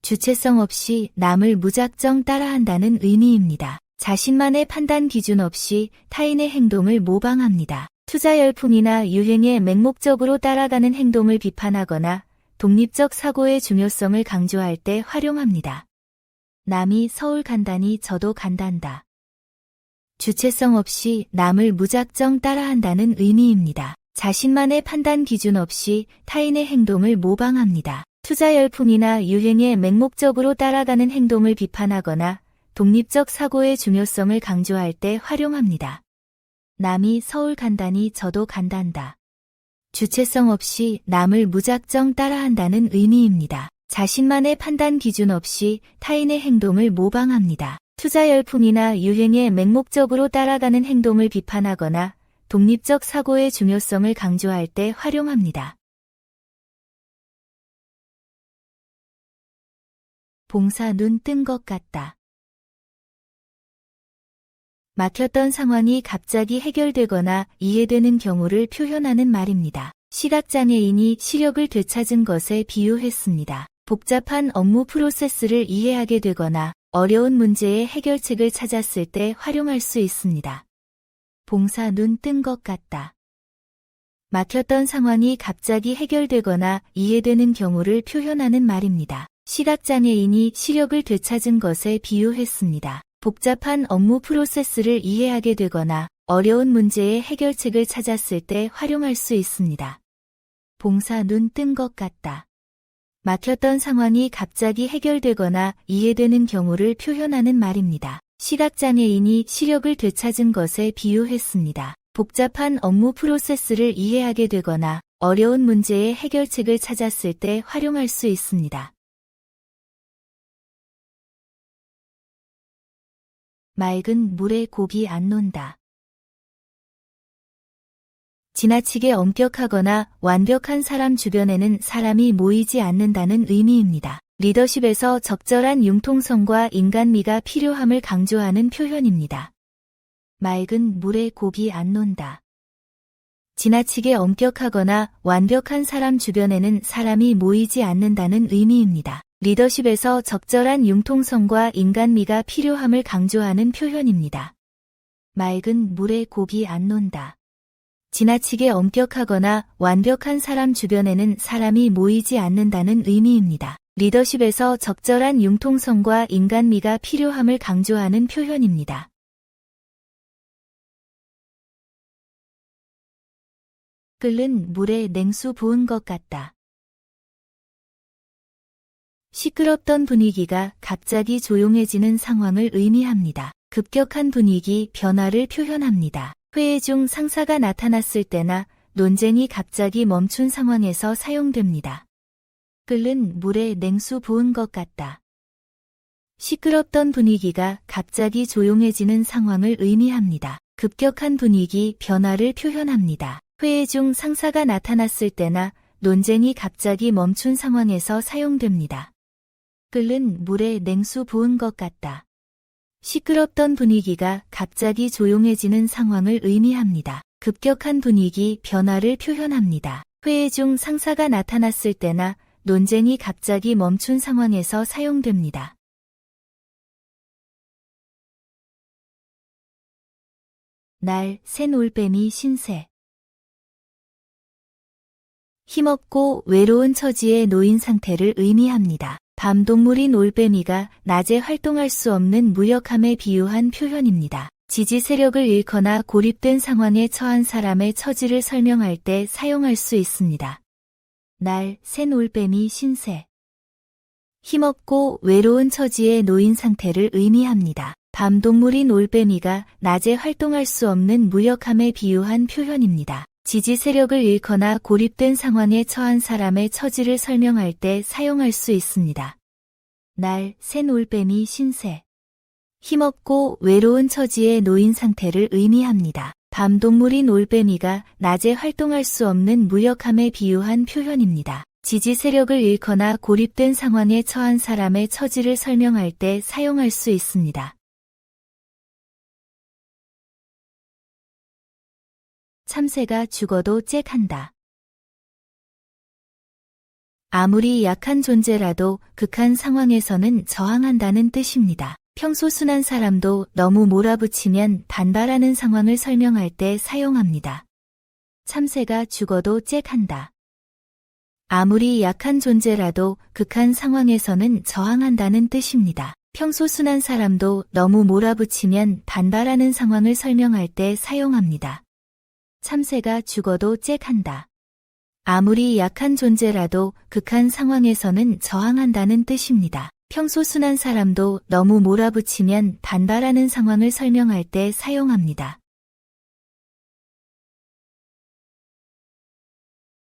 주체성 없이 남을 무작정 따라한다는 의미입니다. 자신만의 판단 기준 없이 타인의 행동을 모방합니다. 투자 열풍이나 유행에 맹목적으로 따라가는 행동을 비판하거나 독립적 사고의 중요성을 강조할 때 활용합니다. 남이 서울 간다니 저도 간단다. 주체성 없이 남을 무작정 따라한다는 의미입니다. 자신만의 판단 기준 없이 타인의 행동을 모방합니다. 투자 열풍이나 유행에 맹목적으로 따라가는 행동을 비판하거나 독립적 사고의 중요성을 강조할 때 활용합니다. 남이 서울 간다니 저도 간단다. 주체성 없이 남을 무작정 따라한다는 의미입니다. 자신만의 판단 기준 없이 타인의 행동을 모방합니다. 투자 열풍이나 유행에 맹목적으로 따라가는 행동을 비판하거나 독립적 사고의 중요성을 강조할 때 활용합니다. 봉사 눈 뜬 것 같다. 막혔던 상황이 갑자기 해결되거나 이해되는 경우를 표현하는 말입니다. 시각장애인이 시력을 되찾은 것에 비유했습니다. 복잡한 업무 프로세스를 이해하게 되거나 어려운 문제의 해결책을 찾았을 때 활용할 수 있습니다. 봉사 눈 뜬 것 같다. 막혔던 상황이 갑자기 해결되거나 이해되는 경우를 표현하는 말입니다. 시각장애인이 시력을 되찾은 것에 비유했습니다. 복잡한 업무 프로세스를 이해하게 되거나 어려운 문제의 해결책을 찾았을 때 활용할 수 있습니다. 봉사 눈 뜬 것 같다. 막혔던 상황이 갑자기 해결되거나 이해되는 경우를 표현하는 말입니다. 시각장애인이 시력을 되찾은 것에 비유했습니다. 복잡한 업무 프로세스를 이해하게 되거나 어려운 문제의 해결책을 찾았을 때 활용할 수 있습니다. 맑은 물에 고기 안 논다. 지나치게 엄격하거나 완벽한 사람 주변에는 사람이 모이지 않는다는 의미입니다. 리더십에서 적절한 융통성과 인간미가 필요함을 강조하는 표현입니다. 맑은 물에 고기 안 논다. 지나치게 엄격하거나 완벽한 사람 주변에는 사람이 모이지 않는다는 의미입니다. 리더십에서 적절한 융통성과 인간미가 필요함을 강조하는 표현입니다. 맑은 물에 고기 안 논다. 지나치게 엄격하거나 완벽한 사람 주변에는 사람이 모이지 않는다는 의미입니다. 리더십에서 적절한 융통성과 인간미가 필요함을 강조하는 표현입니다. 끓는 물에 냉수 부은 것 같다. 시끄럽던 분위기가 갑자기 조용해지는 상황을 의미합니다. 급격한 분위기 변화를 표현합니다. 회의 중 상사가 나타났을 때나 논쟁이 갑자기 멈춘 상황에서 사용됩니다. 끓는 물에 냉수 부은 것 같다. 시끄럽던 분위기가 갑자기 조용해지는 상황을 의미합니다. 급격한 분위기 변화를 표현합니다. 회의 중 상사가 나타났을 때나 논쟁이 갑자기 멈춘 상황에서 사용됩니다. 끓는 물에 냉수 부은 것 같다. 시끄럽던 분위기가 갑자기 조용해지는 상황을 의미합니다. 급격한 분위기 변화를 표현합니다. 회의 중 상사가 나타났을 때나 논쟁이 갑자기 멈춘 상황에서 사용됩니다. 날 샌 올빼미 신세. 힘없고 외로운 처지에 놓인 상태를 의미합니다. 밤동물인 올빼미가 낮에 활동할 수 없는 무력함에 비유한 표현입니다. 지지 세력을 잃거나 고립된 상황에 처한 사람의 처지를 설명할 때 사용할 수 있습니다. 날 샌 올빼미 신세. 힘없고 외로운 처지에 놓인 상태를 의미합니다. 밤동물인 올빼미가 낮에 활동할 수 없는 무력함에 비유한 표현입니다. 지지 세력을 잃거나 고립된 상황에 처한 사람의 처지를 설명할 때 사용할 수 있습니다. 날 샌 올빼미 신세. 힘없고 외로운 처지에 놓인 상태를 의미합니다. 밤동물인 올빼미가 낮에 활동할 수 없는 무력함에 비유한 표현입니다. 지지 세력을 잃거나 고립된 상황에 처한 사람의 처지를 설명할 때 사용할 수 있습니다. 참새가 죽어도 짹한다. 아무리 약한 존재라도 극한 상황에서는 저항한다는 뜻입니다. 평소 순한 사람도 너무 몰아붙이면 반발하는 상황을 설명할 때 사용합니다. 참새가 죽어도 짹한다. 아무리 약한 존재라도 극한 상황에서는 저항한다는 뜻입니다. 평소 순한 사람도 너무 몰아붙이면 반발하는 상황을 설명할 때 사용합니다. 참새가 죽어도 짹한다. 아무리 약한 존재라도 극한 상황에서는 저항한다는 뜻입니다. 평소 순한 사람도 너무 몰아붙이면 반발하는 상황을 설명할 때 사용합니다.